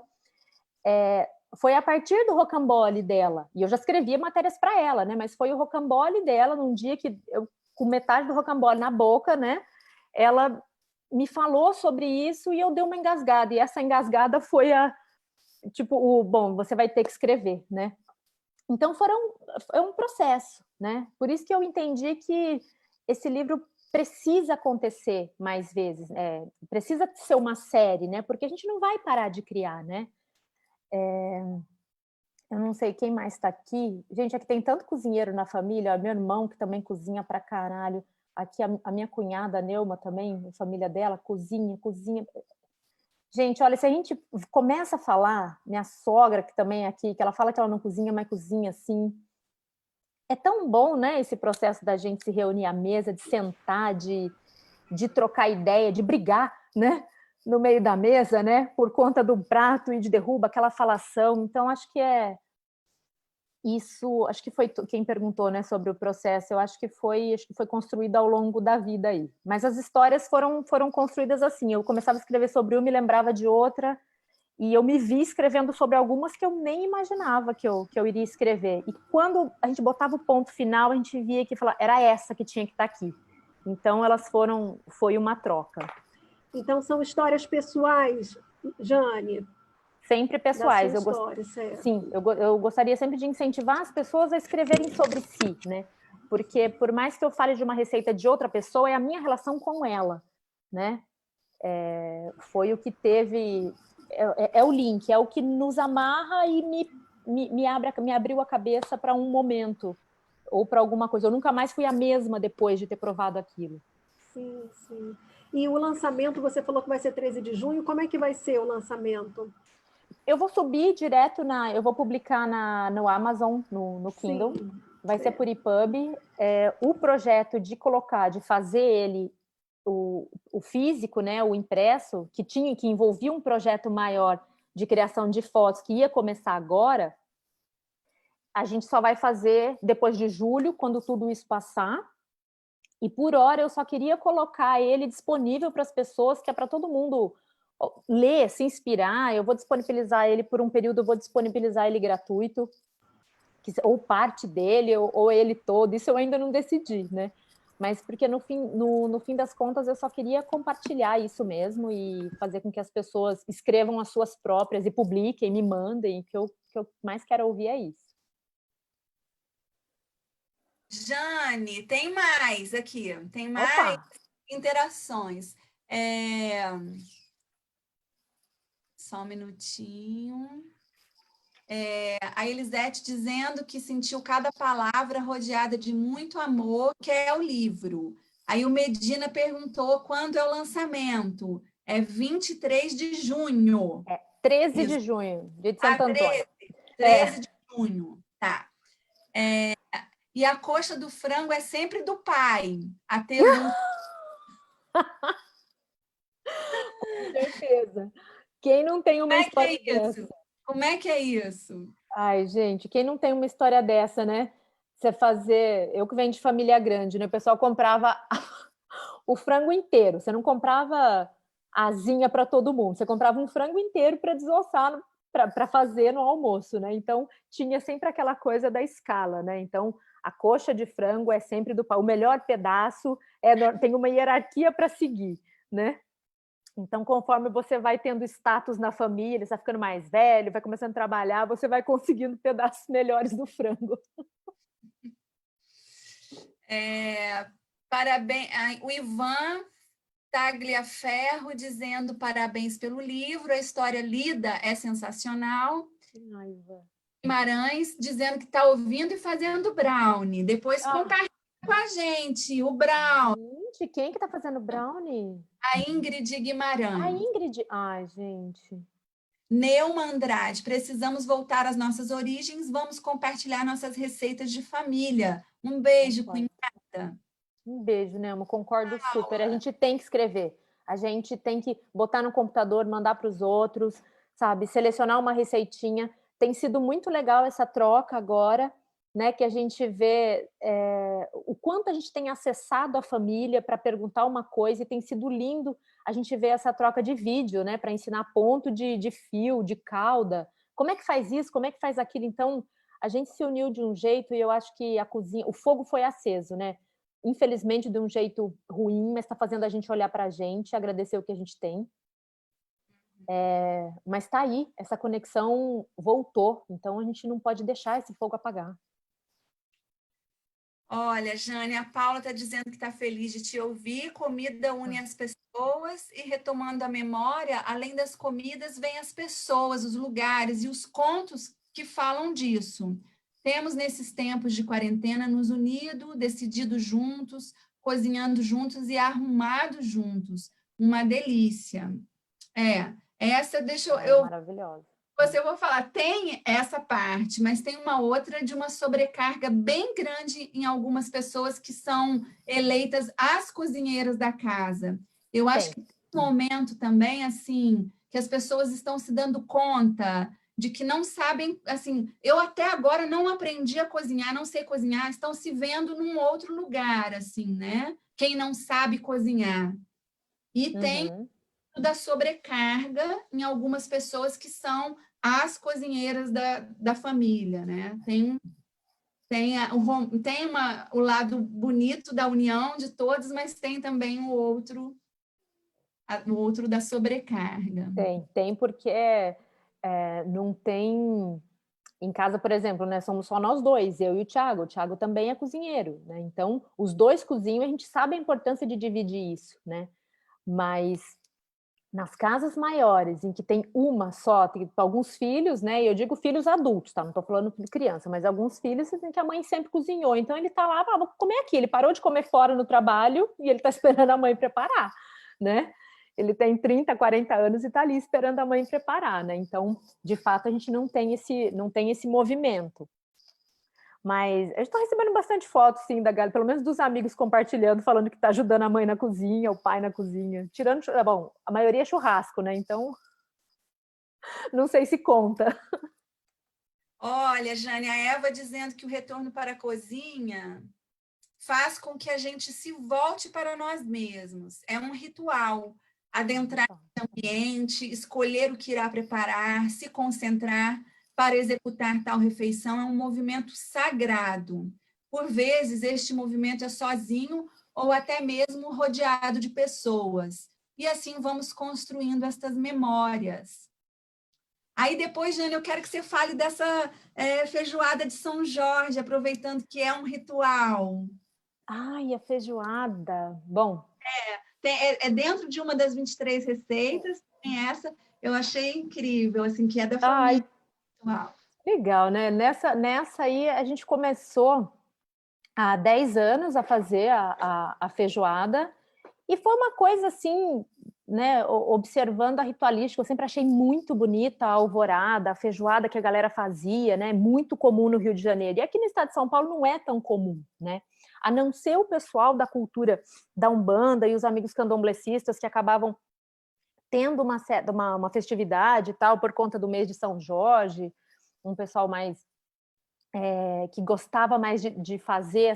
foi a partir do rocambole dela, e eu já escrevia matérias para ela, né? Mas foi o rocambole dela, num dia que eu, com metade do rocambole na boca, né? Ela me falou sobre isso e eu dei uma engasgada, e essa engasgada foi bom, você vai ter que escrever, né? Então é um processo, né? Por isso que eu entendi que esse livro precisa acontecer mais vezes, precisa ser uma série, né? Porque a gente não vai parar de criar, né? Eu não sei quem mais está aqui. Gente, aqui tem tanto cozinheiro na família, meu irmão que também cozinha pra caralho. Aqui a minha cunhada, a Neuma, também, a família dela, cozinha. Gente, olha, se a gente começa a falar, minha sogra, que também é aqui, que ela fala que ela não cozinha, mas cozinha assim. É tão bom, né, esse processo da gente se reunir à mesa, de sentar, de trocar ideia, de brigar, né, no meio da mesa, né, por conta do prato e de derruba, aquela falação. Então, acho que acho que foi quem perguntou, né, sobre o processo. Eu acho que foi construído ao longo da vida aí. Mas as histórias foram construídas assim. Eu começava a escrever sobre uma, me lembrava de outra, e eu me vi escrevendo sobre algumas que eu nem imaginava que eu iria escrever. E quando a gente botava o ponto final, a gente via que era essa que tinha que estar aqui. Então, foi uma troca. Então, são histórias pessoais, Jane? sempre pessoais. Da sua história, certo. Sim, eu gostaria sempre de incentivar as pessoas a escreverem sobre si, né? Porque por mais que eu fale de uma receita de outra pessoa, é a minha relação com ela, né? Foi o que teve... É o link, é o que nos amarra e me abriu a cabeça para um momento ou para alguma coisa. Eu nunca mais fui a mesma depois de ter provado aquilo. Sim, sim. E o lançamento, você falou que vai ser 13 de junho, como é que vai ser o lançamento? Eu vou subir direto eu vou publicar no Amazon, no Kindle. Sim, Vai ser por EPUB. O projeto de fazer ele, o físico, né, o impresso, que envolvia um projeto maior de criação de fotos, que ia começar agora, a gente só vai fazer depois de julho, quando tudo isso passar. E por hora eu só queria colocar ele disponível para as pessoas, que é para todo mundo ler, se inspirar. Eu vou disponibilizar ele por um período, eu vou disponibilizar ele gratuito, ou parte dele, ou ele todo. Isso eu ainda não decidi, né? Mas porque no fim das contas eu só queria compartilhar isso mesmo e fazer com que as pessoas escrevam as suas próprias e publiquem, me mandem. O que eu mais quero ouvir é isso. Jane, tem mais aqui, tem mais Opa! interações. Só um minutinho. A Elisete dizendo que sentiu cada palavra rodeada de muito amor, que é o livro. Aí o Medina perguntou quando é o lançamento. É 23 de junho. 13 Isso. de junho, dia de Santo Antônio. 13 de junho, tá. E a coxa do frango é sempre do pai. A pergunta... Com certeza. Quem não tem uma história dessa? Como é que é isso? Ai, gente, quem não tem uma história dessa, né? Você fazer... Eu que venho de família grande, né? O pessoal comprava o frango inteiro. Você não comprava asinha para todo mundo. Você comprava um frango inteiro para desossar, para fazer no almoço, né? Então, tinha sempre aquela coisa da escala, né? Então, a coxa de frango é sempre do pai. O melhor pedaço tem uma hierarquia para seguir, né? Então, conforme você vai tendo status na família, você vai ficando mais velho, vai começando a trabalhar, você vai conseguindo pedaços melhores do frango. Parabéns. O Ivan Tagliaferro dizendo parabéns pelo livro, a história lida é sensacional. Ai, Ivan. Guimarães dizendo que está ouvindo e fazendo brownie. Depois compartilha com a gente o brownie. Gente, quem que está fazendo brownie? A Ingrid Guimarães. A Ingrid. Ai, gente. Neuma Andrade, precisamos voltar às nossas origens, vamos compartilhar nossas receitas de família. Um beijo, cunhada. Um beijo, Neuma, concordo super. A gente tem que escrever, a gente tem que botar no computador, mandar para os outros, sabe? Selecionar uma receitinha. Tem sido muito legal essa troca agora, né? Que a gente vê o quanto a gente tem acessado a família para perguntar uma coisa, e tem sido lindo a gente ver essa troca de vídeo, né? Para ensinar ponto de fio, de cauda. Como é que faz isso? Como é que faz aquilo? Então, a gente se uniu de um jeito, e eu acho que a cozinha, o fogo foi aceso, né? Infelizmente, de um jeito ruim, mas está fazendo a gente olhar para a gente, agradecer o que a gente tem. Mas está aí, essa conexão voltou, então a gente não pode deixar esse fogo apagar. Olha, Jane, a Paula está dizendo que está feliz de te ouvir. Comida une as pessoas e, retomando a memória, além das comidas, vem as pessoas, os lugares e os contos que falam disso. Temos, nesses tempos de quarentena, nos unido, decidido juntos, cozinhando juntos e arrumado juntos. Uma delícia. Essa deixa eu... Maravilhosa. Eu vou falar, tem essa parte, mas tem uma outra de uma sobrecarga bem grande em algumas pessoas que são eleitas as cozinheiras da casa. Eu acho que tem um momento também, assim, que as pessoas estão se dando conta de que não sabem, assim, eu até agora não aprendi a cozinhar, não sei cozinhar, estão se vendo num outro lugar, assim, né? Quem não sabe cozinhar. E tem da sobrecarga em algumas pessoas que são as cozinheiras da família, né? O lado bonito da união de todos, mas tem também o outro da sobrecarga. Tem porque não tem... Em casa, por exemplo, né, somos só nós dois, eu e o Thiago também é cozinheiro, né? Então, os dois cozinham, a gente sabe a importância de dividir isso, né? Mas nas casas maiores, em que tem uma só, tem alguns filhos, né? E eu digo filhos adultos, tá? Não tô falando de criança, mas alguns filhos assim, que a mãe sempre cozinhou. Então ele tá lá, vou comer aqui. Ele parou de comer fora no trabalho e ele tá esperando a mãe preparar, né? Ele tem 30, 40 anos e tá ali esperando a mãe preparar, né? Então, de fato, a gente não tem esse movimento. Mas eu estou recebendo bastante fotos, sim, da galera, pelo menos dos amigos compartilhando, falando que está ajudando a mãe na cozinha, o pai na cozinha. Tirando, bom, a maioria é churrasco, né? Então, não sei se conta. Olha, Jane, a Eva dizendo que o retorno para a cozinha faz com que a gente se volte para nós mesmos. É um ritual. Adentrar no ambiente, escolher o que irá preparar, se concentrar para executar tal refeição é um movimento sagrado. Por vezes, este movimento é sozinho ou até mesmo rodeado de pessoas. E assim vamos construindo estas memórias. Aí depois, Jane, eu quero que você fale dessa feijoada de São Jorge, aproveitando que é um ritual. Ai, a feijoada. Bom, É dentro de uma das 23 receitas, tem essa, eu achei incrível, assim, que é da família. ai, legal, né? Nessa aí a gente começou há 10 anos a fazer a feijoada, e foi uma coisa assim, né? Observando a ritualística, eu sempre achei muito bonita a alvorada, a feijoada que a galera fazia, né? Muito comum no Rio de Janeiro. E aqui no estado de São Paulo não é tão comum, né? A não ser o pessoal da cultura da Umbanda e os amigos candomblecistas que acabavam tendo uma festividade e tal por conta do mês de São Jorge, um pessoal mais que gostava mais de fazer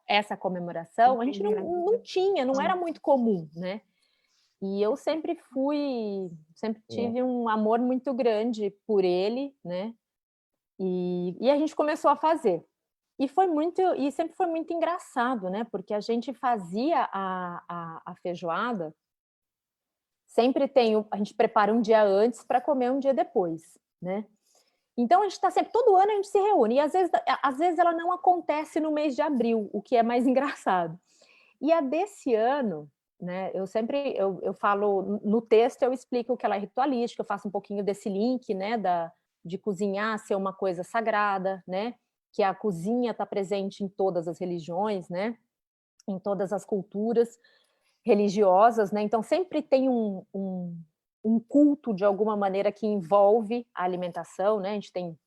essa comemoração, a gente não tinha, não era muito comum, né? E eu sempre tive um amor muito grande por ele, né? E a gente começou a fazer. E sempre foi muito engraçado, né? Porque a gente fazia a feijoada, a gente prepara um dia antes para comer um dia depois, né? Então a gente está sempre, todo ano a gente se reúne, e às vezes ela não acontece no mês de abril, o que é mais engraçado. E a desse ano, né? Eu falo no texto, eu explico que ela é ritualística, eu faço um pouquinho desse link, né? De cozinhar ser uma coisa sagrada, né? Que a cozinha está presente em todas as religiões, né? Em todas as culturas religiosas, né? Então sempre tem um culto de alguma maneira que envolve a alimentação, né? A gente tem,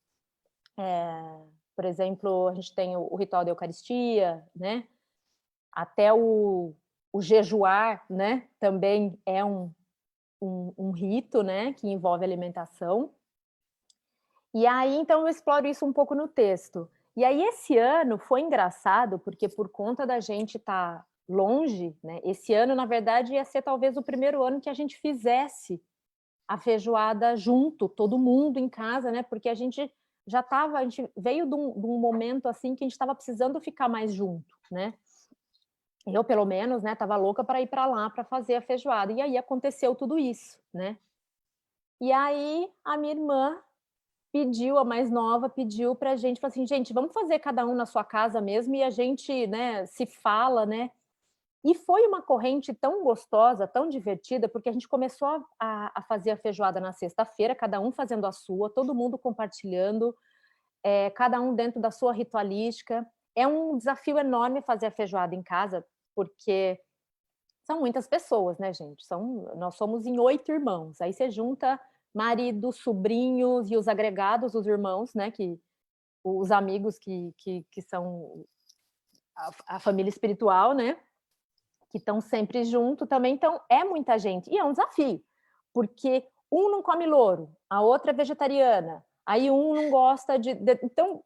por exemplo, a gente tem o ritual da Eucaristia, né? Até o jejuar, né? Também é um rito, né? Que envolve alimentação. E aí, então, eu exploro isso um pouco no texto. E aí, esse ano foi engraçado, porque por conta da gente estar longe, né? Esse ano, na verdade, ia ser talvez o primeiro ano que a gente fizesse a feijoada junto, todo mundo em casa, né? Porque a gente veio de um momento assim que a gente estava precisando ficar mais junto, né? Eu, pelo menos, né, estava louca para ir para lá para fazer a feijoada. E aí aconteceu tudo isso, né? E aí a minha irmã a mais nova, pediu pra gente, falou assim, gente, vamos fazer cada um na sua casa mesmo e a gente, né, se fala, né? E foi uma corrente tão gostosa, tão divertida, porque a gente começou a fazer a feijoada na sexta-feira, cada um fazendo a sua, todo mundo compartilhando, cada um dentro da sua ritualística. É um desafio enorme fazer a feijoada em casa, porque são muitas pessoas, né, gente? Nós somos em 8 irmãos. Aí você junta marido, sobrinhos e os agregados, os irmãos, né? Os amigos que são a família espiritual, né? Que estão sempre junto também. Então, é muita gente. E é um desafio, porque um não come louro, a outra é vegetariana, aí um não gosta então,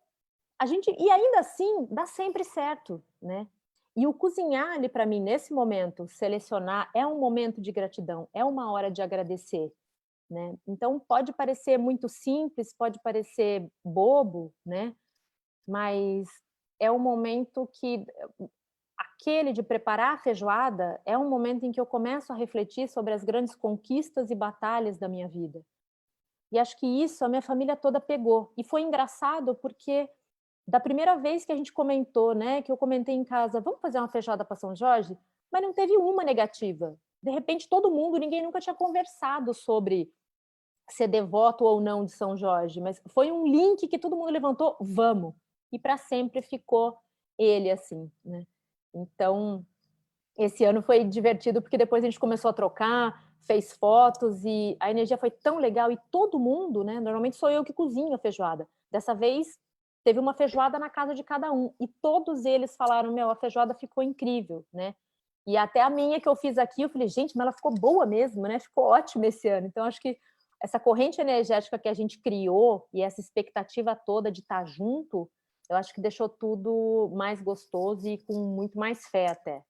e ainda assim, dá sempre certo, né? E o cozinhar ali para mim, nesse momento, selecionar, é um momento de gratidão, é uma hora de agradecer, né? Então, pode parecer muito simples, pode parecer bobo, né? Mas é um momento que aquele de preparar a feijoada é um momento em que eu começo a refletir sobre as grandes conquistas e batalhas da minha vida. E acho que isso a minha família toda pegou. E foi engraçado porque da primeira vez que a gente comentou, né, que eu comentei em casa, vamos fazer uma feijoada para São Jorge? Mas não teve uma negativa. De repente, todo mundo, ninguém nunca tinha conversado sobre ser devoto ou não de São Jorge, mas foi um link que todo mundo levantou, vamos. E para sempre ficou ele assim, né? Então, esse ano foi divertido porque depois a gente começou a trocar, fez fotos e a energia foi tão legal e todo mundo, né? Normalmente sou eu que cozinho a feijoada. Dessa vez teve uma feijoada na casa de cada um e todos eles falaram, meu, a feijoada ficou incrível, né? E até a minha que eu fiz aqui, eu falei, gente, mas ela ficou boa mesmo, né? Ficou ótima esse ano. Então acho que essa corrente energética que a gente criou e essa expectativa toda de estar junto, eu acho que deixou tudo mais gostoso e com muito mais fé até.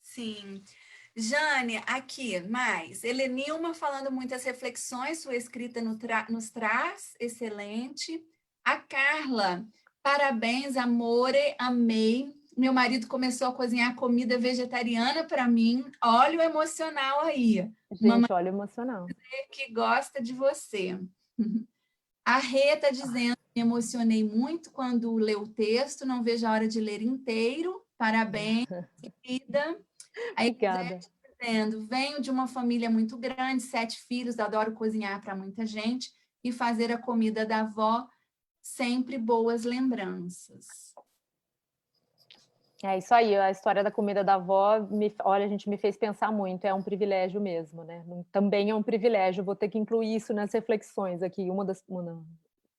Sim. Jane, aqui, mais. Helenilma falando muitas reflexões, sua escrita nos traz, excelente. A Carla, parabéns, amore, amei. Meu marido começou a cozinhar comida vegetariana para mim. Olha o emocional aí. Mamãe Gente, olha o emocional. que gosta de você. A Rê está dizendo, me emocionei muito quando leu o texto, não vejo a hora de ler inteiro. Parabéns, querida. A Obrigada. Elisete dizendo, venho de uma família muito grande, 7 filhos, adoro cozinhar para muita gente e fazer a comida da avó, sempre boas lembranças. É isso aí, a história da comida da avó, olha, a gente me fez pensar muito, é um privilégio mesmo, né? Também é um privilégio, vou ter que incluir isso nas reflexões aqui. Não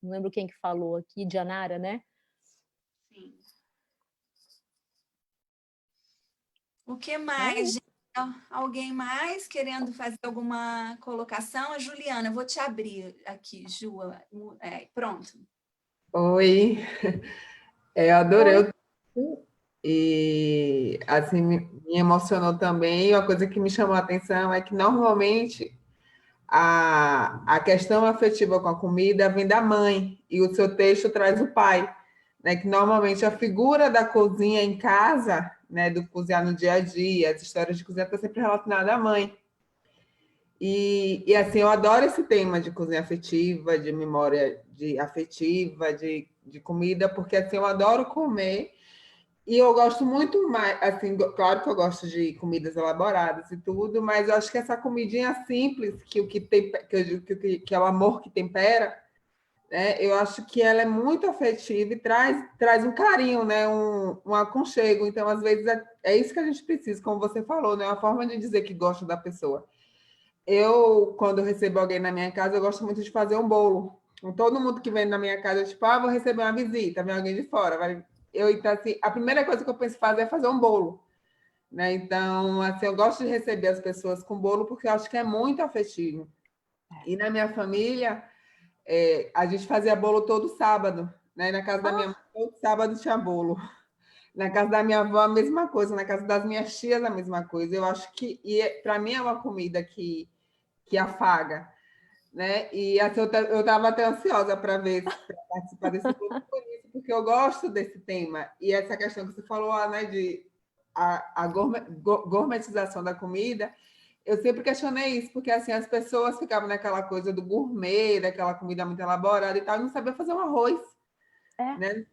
lembro quem que falou aqui, Dianara, né? Sim. O que mais, gente? Alguém mais querendo fazer alguma colocação? A Juliana, eu vou te abrir aqui, Ju. Pronto. Oi, eu adorei Oi. o texto e assim me emocionou também. E uma coisa que me chamou a atenção é que normalmente a questão afetiva com a comida vem da mãe e o seu texto traz o pai, né? Que normalmente a figura da cozinha em casa, né, do cozinhar no dia a dia, as histórias de cozinha estão sempre relacionadas à mãe. E assim, eu adoro esse tema de cozinha afetiva, de memória afetiva, de comida, porque assim, eu adoro comer e eu gosto muito mais, assim, claro que eu gosto de comidas elaboradas e tudo, mas eu acho que essa comidinha simples, que o que tem, que é o amor que tempera, né? Eu acho que ela é muito afetiva e traz um carinho, né? Um aconchego. Então, às vezes, é isso que a gente precisa, como você falou, né? Uma forma de dizer que gosta da pessoa. Quando eu recebo alguém na minha casa, eu gosto muito de fazer um bolo. Com todo mundo que vem na minha casa, tipo, vou receber uma visita, vem alguém de fora. Então, assim, a primeira coisa que eu penso em fazer é fazer um bolo. Né? Então, assim, eu gosto de receber as pessoas com bolo porque eu acho que é muito afetivo. E na minha família, a gente fazia bolo todo sábado. Né? Na casa da minha mãe, todo sábado tinha bolo. Na casa da minha avó, a mesma coisa. Na casa das minhas tias, a mesma coisa. Eu acho que, para mim, é uma comida que afaga, né? E assim, eu estava até ansiosa para participar desse grupo por isso, porque eu gosto desse tema. E essa questão que você falou, né, de a gourmetização da comida, eu sempre questionei isso, porque assim, as pessoas ficavam naquela coisa do gourmet, daquela comida muito elaborada e tal, e não sabiam fazer um arroz. Né?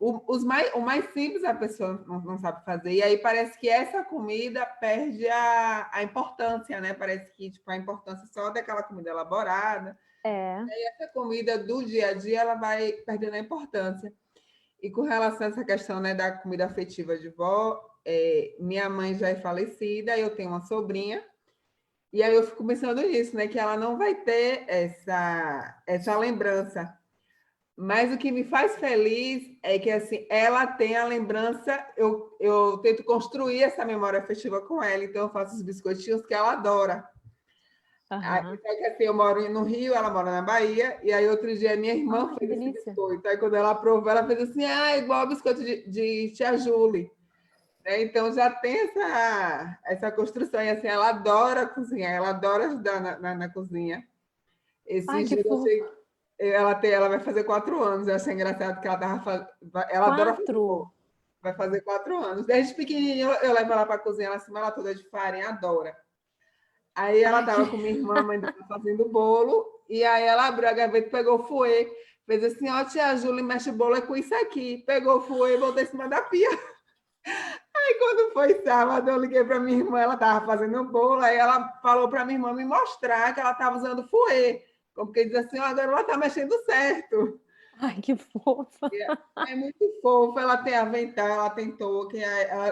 O mais simples a pessoa não sabe fazer. E aí parece que essa comida perde a importância, né? Parece que tipo, a importância só daquela comida elaborada. E essa comida do dia a dia ela vai perdendo a importância. E com relação a essa questão, né, da comida afetiva de vó, minha mãe já é falecida, eu tenho uma sobrinha, e aí eu fico pensando nisso, né? Que ela não vai ter essa lembrança. Mas o que me faz feliz é que assim, ela tem a lembrança, eu tento construir essa memória afetiva com ela, então eu faço os biscoitinhos que ela adora. Aí, assim, eu moro no Rio, ela mora na Bahia, e aí outro dia minha irmã fez esse biscoito. Aí quando ela provou, ela fez assim, igual o biscoito de tia Julie. Então já tem essa construção, e assim, ela adora cozinhar, ela adora ajudar na cozinha. Esse dia eu achei ela vai fazer 4 anos. Eu achei engraçado que ela adora fazer bolo. Vai fazer 4 anos. Desde pequenininha eu levo ela para a cozinha, ela se ela toda de farinha, adora. Aí ela estava com minha irmã, a mãe dela, fazendo bolo, e aí ela abriu a gaveta, pegou o fouet, fez assim, ó, tia Júlia, mexe o bolo é com isso aqui. Pegou o fouet e botou em cima da pia. Aí quando foi sábado, eu liguei para minha irmã, ela estava fazendo um bolo, aí ela falou para minha irmã me mostrar que ela estava usando fouet, porque diz assim, ó, agora ela está mexendo certo. Ai, que fofa. É muito fofa, ela tem avental, ela tem touca,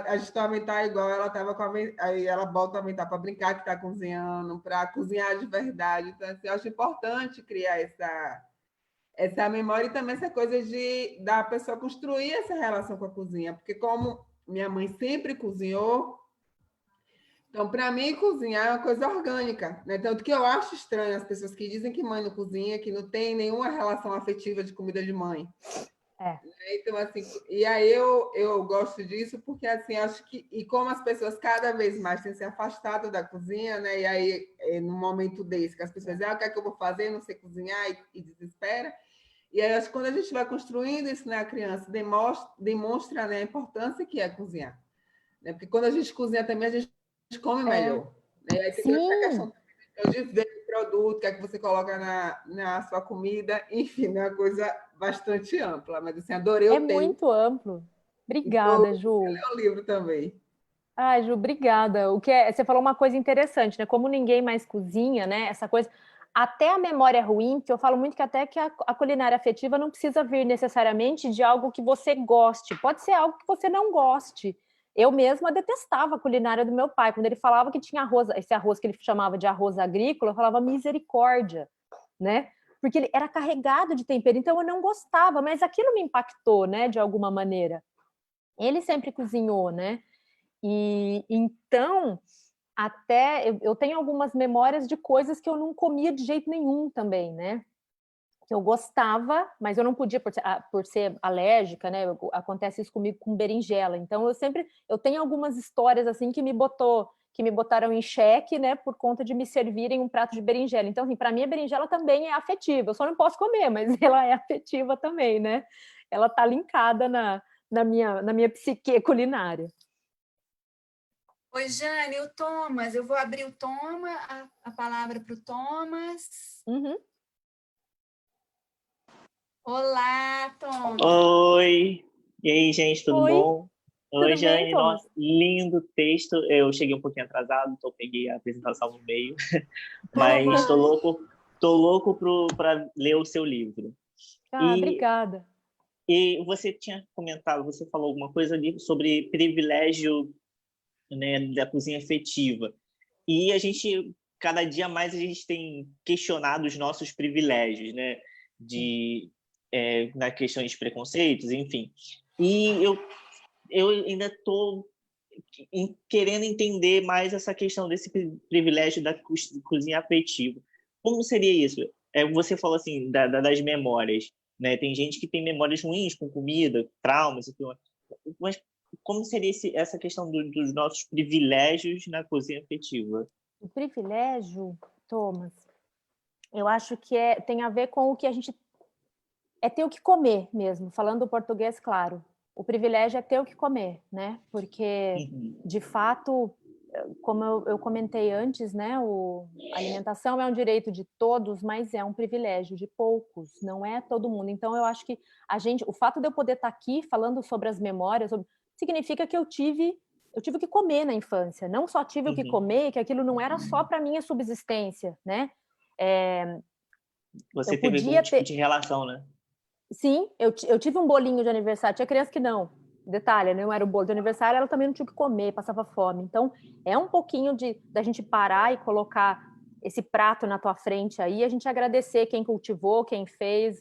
a gente tem avental igual, ela estava com avental, aí ela bota o avental para brincar que está cozinhando, para cozinhar de verdade. Então, assim, eu acho importante criar essa memória e também essa coisa da pessoa construir essa relação com a cozinha, porque como minha mãe sempre cozinhou, então, para mim, cozinhar é uma coisa orgânica, né? Tanto que eu acho estranho as pessoas que dizem que mãe não cozinha, que não tem nenhuma relação afetiva de comida de mãe. É. Então, assim, e aí eu gosto disso porque, assim, acho que, e como as pessoas cada vez mais têm se afastado da cozinha, né? E aí, num momento desse, que as pessoas dizem, o que é que eu vou fazer? Não sei cozinhar, e desespera. E aí, acho que quando a gente vai construindo isso na criança, demonstra, né, a importância que é cozinhar. Né? Porque quando a gente cozinha também, a gente come melhor. Né? E aí tem essa questão de ver o produto, o que é que você coloca na sua comida, enfim, é uma coisa bastante ampla, mas assim, adorei o tema. É muito amplo. Obrigada, Ju. É o livro também. Ai, Ju, obrigada. Você falou uma coisa interessante, né? Como ninguém mais cozinha, né? Essa coisa, até a memória ruim, que eu falo muito que até que a culinária afetiva não precisa vir necessariamente de algo que você goste. Pode ser algo que você não goste. Eu mesma detestava a culinária do meu pai. Quando ele falava que tinha arroz, esse arroz que ele chamava de arroz agrícola, eu falava misericórdia, né? Porque ele era carregado de tempero, então eu não gostava, mas aquilo me impactou, né, de alguma maneira. Ele sempre cozinhou, né? E então, até eu tenho algumas memórias de coisas que eu não comia de jeito nenhum também, né? Que eu gostava, mas eu não podia por ser alérgica, né? Acontece isso comigo com berinjela. Então eu tenho algumas histórias assim que me botaram em xeque, né, por conta de me servirem um prato de berinjela. Então, assim, para mim a berinjela também é afetiva. Eu só não posso comer, mas ela é afetiva também, né? Ela tá linkada na minha psique culinária. Oi, Jane, o Thomas, eu vou abrir a palavra para o Thomas. Uhum. Olá, Thomas. Oi! E aí, gente, tudo bom? Oi, Tudo Jane. bem, Thomas? Nossa, lindo texto. Eu cheguei um pouquinho atrasado, então peguei a apresentação no meio. Mas estou louco para ler o seu livro. Obrigada. E você tinha comentado, você falou alguma coisa ali sobre privilégio, né, da cozinha afetiva. E cada dia mais a gente tem questionado os nossos privilégios, né? Na questão de preconceitos, enfim. E eu ainda estou querendo entender mais essa questão desse privilégio da cozinha afetiva. Como seria isso? Você falou assim, das memórias, né? Tem gente que tem memórias ruins com comida, traumas e tudo mais. Mas como seria essa questão dos nossos privilégios na cozinha afetiva? O privilégio, Thomas, eu acho que tem a ver com o que a gente... É ter o que comer mesmo, falando o português, claro. O privilégio é ter o que comer, né? Porque, de fato, como eu comentei antes, né? A alimentação é um direito de todos, mas é um privilégio de poucos, não é todo mundo. Então, eu acho que o fato de eu poder estar aqui falando sobre as memórias, significa que eu tive o que comer na infância. Não só tive o que comer, que aquilo não era só para minha subsistência, né? Você teve algum tipo de relação, né? Sim, eu tive um bolinho de aniversário. Tinha criança que não. Detalhe, não era o bolo de aniversário, ela também não tinha o que comer, passava fome. Então, é um pouquinho da gente parar e colocar esse prato na tua frente aí, a gente agradecer quem cultivou, quem fez,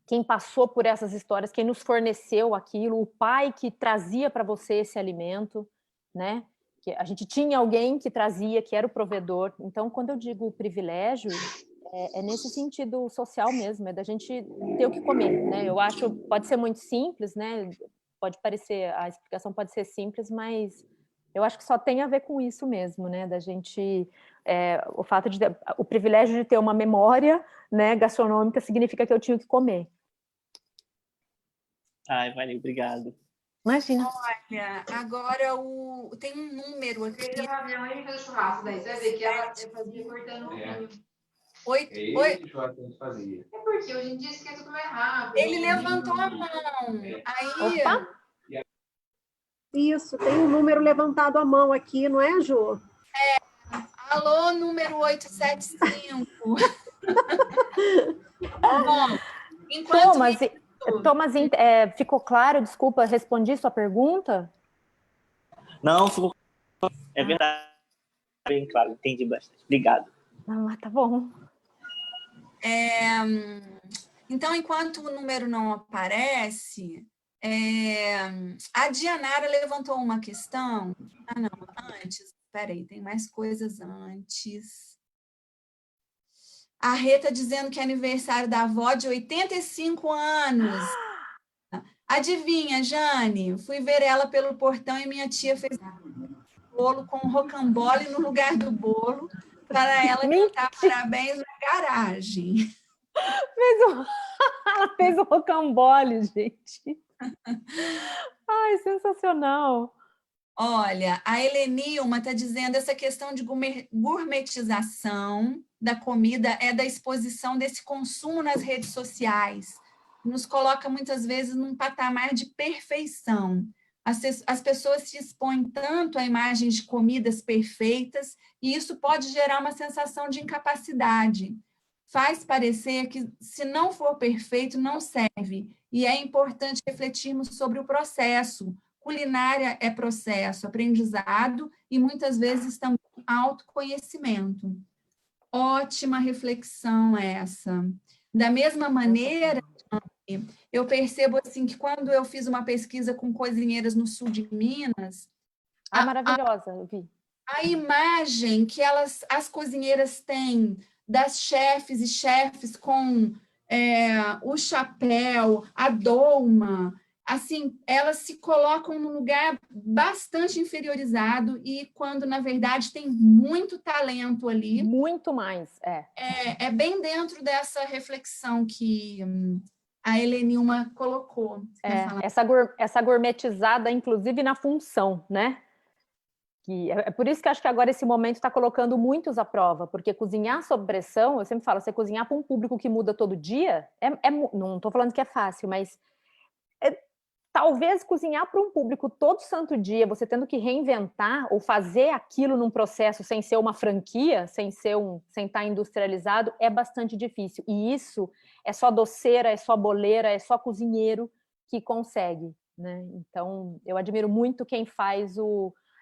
quem passou por essas histórias, quem nos forneceu aquilo, o pai que trazia para você esse alimento, né? Que a gente tinha alguém que trazia, que era o provedor. Então, quando eu digo privilégio, é nesse sentido social mesmo, é da gente ter o que comer, né? Eu acho, pode ser muito simples, né? A explicação pode ser simples, mas eu acho que só tem a ver com isso mesmo, né? Da gente, o privilégio de ter uma memória, né, gastronômica significa que eu tinha o que comer. Ai, valeu, obrigado. Imagina. Olha, agora tem um número aqui. Minha mãe fez churrasco daí, você vai ver que ela fazia cortando o vinho. Oito. Esse churrasco que a gente fazia. É porque hoje em dia esquenta tudo mais rápido. Ele levantou a mão. Aí, Opa! Isso, tem um número levantado à mão aqui, não é, Jô? alô, número 875. Bom, enquanto Thomas, ficou claro? Desculpa, respondi sua pergunta? Não, ficou... É verdade. Bem claro, entendi bastante. Obrigado. Ah, tá bom. Então, enquanto o número não aparece, a Dianara levantou uma questão. Ah, não, antes. Peraí, tem mais coisas antes. A Rita dizendo que é aniversário da avó de 85 anos. Adivinha, Jane? Fui ver ela pelo portão e minha tia fez bolo com rocambole no lugar do bolo para ela cantar parabéns na garagem. Ela fez o rocambole, gente. Ai, sensacional. Olha, a Helenilma está dizendo essa questão de gourmetização da comida é da exposição desse consumo nas redes sociais. Nos coloca muitas vezes num patamar de perfeição. As pessoas se expõem tanto a imagens de comidas perfeitas e isso pode gerar uma sensação de incapacidade. Faz parecer que, se não for perfeito, não serve. E é importante refletirmos sobre o processo. Culinária é processo, aprendizado e, muitas vezes, também autoconhecimento. Ótima reflexão essa. Da mesma maneira, eu percebo assim, que quando eu fiz uma pesquisa com cozinheiras no sul de Minas... Maravilhosa, eu vi. A imagem que as cozinheiras têm das chefes e chefes com o chapéu, a dolma, assim, elas se colocam num lugar bastante inferiorizado e quando, na verdade, tem muito talento ali. Muito mais, É bem dentro dessa reflexão que a Helenilma colocou. Essa gourmetizada, inclusive, na função, né? É por isso que eu acho que agora esse momento está colocando muitos à prova, porque cozinhar sob pressão, eu sempre falo, você cozinhar para um público que muda todo dia, não estou falando que é fácil, mas talvez cozinhar para um público todo santo dia, você tendo que reinventar ou fazer aquilo num processo sem ser uma franquia, sem estar industrializado, é bastante difícil. E isso é só doceira, é só boleira, é só cozinheiro que consegue, né? Então, eu admiro muito quem faz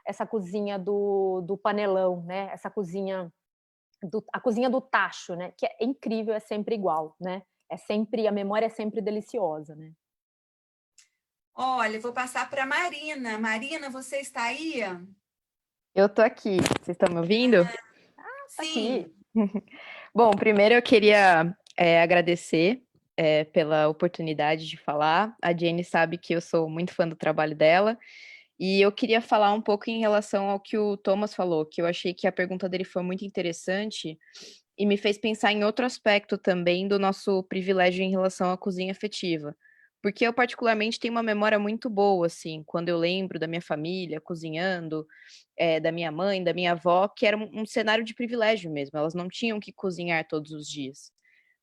essa cozinha do panelão, né? Essa cozinha, a cozinha do tacho, né? Que é incrível, é sempre igual, né? A memória é sempre deliciosa, né? Olha, vou passar para a Marina. Marina, você está aí? Eu tô aqui. Vocês estão me ouvindo? Sim. Aqui. Bom, primeiro eu queria agradecer pela oportunidade de falar. A Jenny sabe que eu sou muito fã do trabalho dela. E eu queria falar um pouco em relação ao que o Thomas falou, que eu achei que a pergunta dele foi muito interessante e me fez pensar em outro aspecto também do nosso privilégio em relação à cozinha afetiva. Porque eu, particularmente, tenho uma memória muito boa, assim, quando eu lembro da minha família cozinhando, da minha mãe, da minha avó, que era um cenário de privilégio mesmo, elas não tinham que cozinhar todos os dias.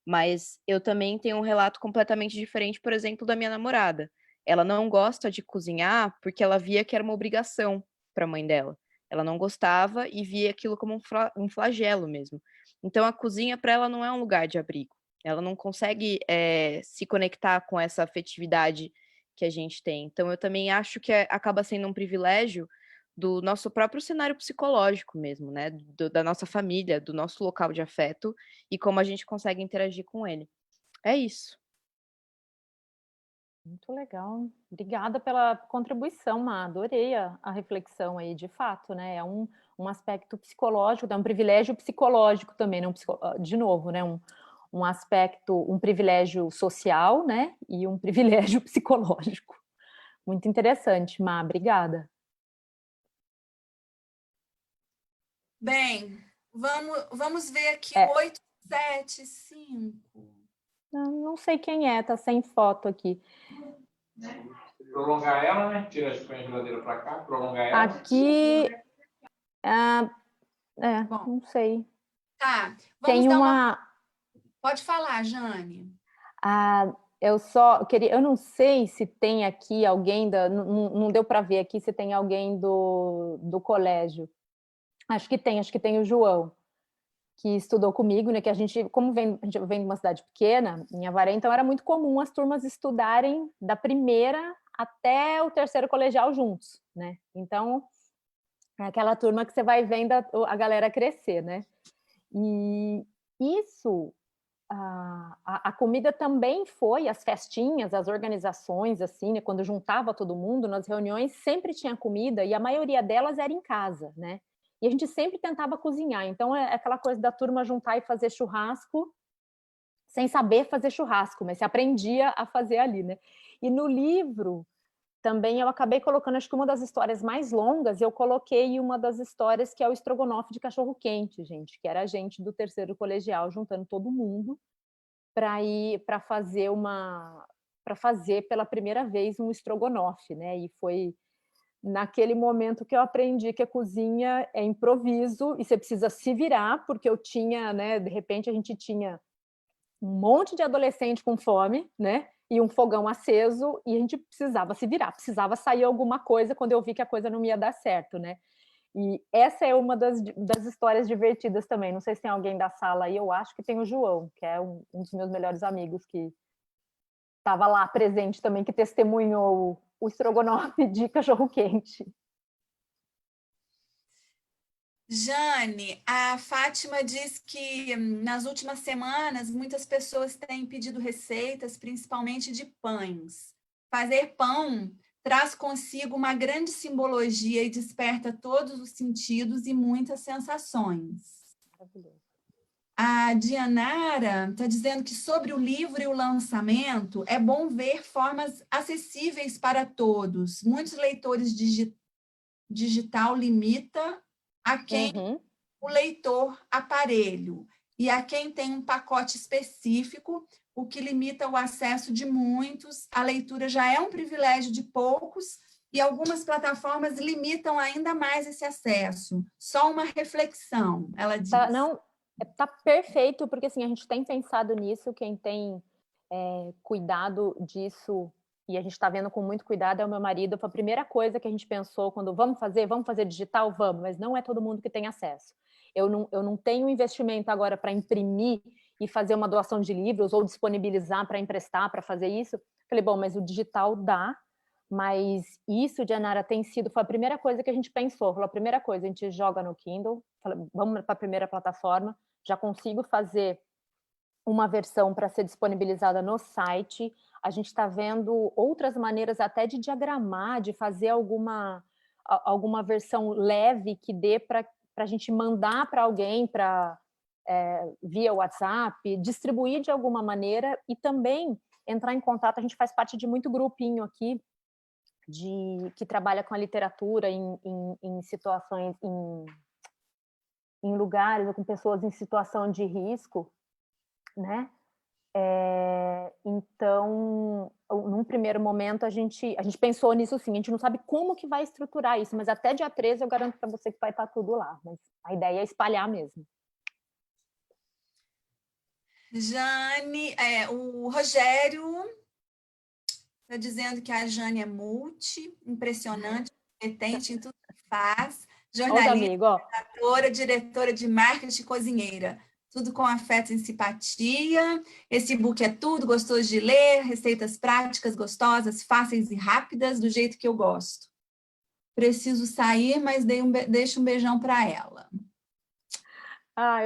Mas eu também tenho um relato completamente diferente, por exemplo, da minha namorada. Ela não gosta de cozinhar porque ela via que era uma obrigação para a mãe dela. Ela não gostava e via aquilo como um flagelo mesmo. Então, a cozinha, para ela, não é um lugar de abrigo. Ela não consegue se conectar com essa afetividade que a gente tem. Então, eu também acho que acaba sendo um privilégio do nosso próprio cenário psicológico mesmo, né? Da nossa família, do nosso local de afeto e como a gente consegue interagir com ele. É isso. Muito legal. Obrigada pela contribuição, Má. Adorei a reflexão aí, de fato, né? É um aspecto psicológico, é um privilégio psicológico também, não de novo, né? Um aspecto, um privilégio social, né? E um privilégio psicológico. Muito interessante, Má. Obrigada. Bem, vamos ver aqui 875. Não sei quem é, tá sem foto aqui. Prolongar ela, né? Tira a geladeira para cá, prolongar ela. Aqui, Bom. não sei. Tá, vamos Tem dar uma... Pode falar, Jane. Eu só queria, eu não sei se tem aqui alguém não deu para ver aqui se tem alguém do colégio. Acho que tem o João, que estudou comigo, né? Que a gente vem de uma cidade pequena, em Avaré, então era muito comum as turmas estudarem da primeira até o terceiro colegial juntos, né? Então é aquela turma que você vai vendo a galera crescer, né? E isso, a comida também foi, as festinhas, as organizações, assim, né, quando juntava todo mundo nas reuniões, sempre tinha comida e a maioria delas era em casa, né? E a gente sempre tentava cozinhar. Então, é aquela coisa da turma juntar e fazer churrasco sem saber fazer churrasco, mas se aprendia a fazer ali, né? E no livro também eu acabei colocando, acho que uma das histórias mais longas, eu coloquei uma das histórias que é o estrogonofe de cachorro-quente, gente, que era a gente do terceiro colegial juntando todo mundo para fazer pela primeira vez um estrogonofe, né? E foi naquele momento que eu aprendi que a cozinha é improviso e você precisa se virar, porque eu tinha, né, de repente a gente tinha um monte de adolescente com fome, né? E um fogão aceso, e a gente precisava se virar, precisava sair alguma coisa quando eu vi que a coisa não ia dar certo, né? E essa é uma das histórias divertidas também. Não sei se tem alguém da sala aí, eu acho que tem o João, que é um dos meus melhores amigos, que estava lá presente também, que testemunhou o estrogonofe de cachorro-quente. Jane, a Fátima diz que nas últimas semanas muitas pessoas têm pedido receitas, principalmente de pães. Fazer pão traz consigo uma grande simbologia e desperta todos os sentidos e muitas sensações. Maravilhoso. A Dianara está dizendo que sobre o livro e o lançamento é bom ver formas acessíveis para todos. Muitos leitores digital limita a quem o leitor aparelho e a quem tem um pacote específico, o que limita o acesso de muitos. A leitura já é um privilégio de poucos e algumas plataformas limitam ainda mais esse acesso. Só uma reflexão, ela diz. Tá perfeito, porque assim, a gente tem pensado nisso, quem tem cuidado disso, e a gente está vendo com muito cuidado, é o meu marido. Foi a primeira coisa que a gente pensou quando vamos fazer digital, vamos, mas não é todo mundo que tem acesso. Eu não tenho investimento agora para imprimir e fazer uma doação de livros ou disponibilizar para emprestar, para fazer isso. Falei, bom, mas o digital dá, mas isso, Dianara, foi a primeira coisa que a gente pensou. Falou, a primeira coisa, a gente joga no Kindle, vamos para a primeira plataforma, já consigo fazer uma versão para ser disponibilizada no site. A gente está vendo outras maneiras até de diagramar, de fazer alguma versão leve que dê para a gente mandar para alguém via WhatsApp, distribuir de alguma maneira e também entrar em contato. A gente faz parte de muito grupinho aqui que trabalha com a literatura em situações, em lugares ou com pessoas em situação de risco, né? Então, num primeiro momento, a gente pensou nisso sim, a gente não sabe como que vai estruturar isso, mas até dia 13 eu garanto para você que vai estar tudo lá, mas a ideia é espalhar mesmo. Jane, o Rogério está dizendo que a Jane é impressionante, competente em tudo que faz, jornalista, redatora, diretora de marketing e cozinheira. Tudo com afeto e simpatia. Esse e-book é tudo, gostoso de ler, receitas práticas, gostosas, fáceis e rápidas, do jeito que eu gosto. Preciso sair, mas deixo um beijão para ela.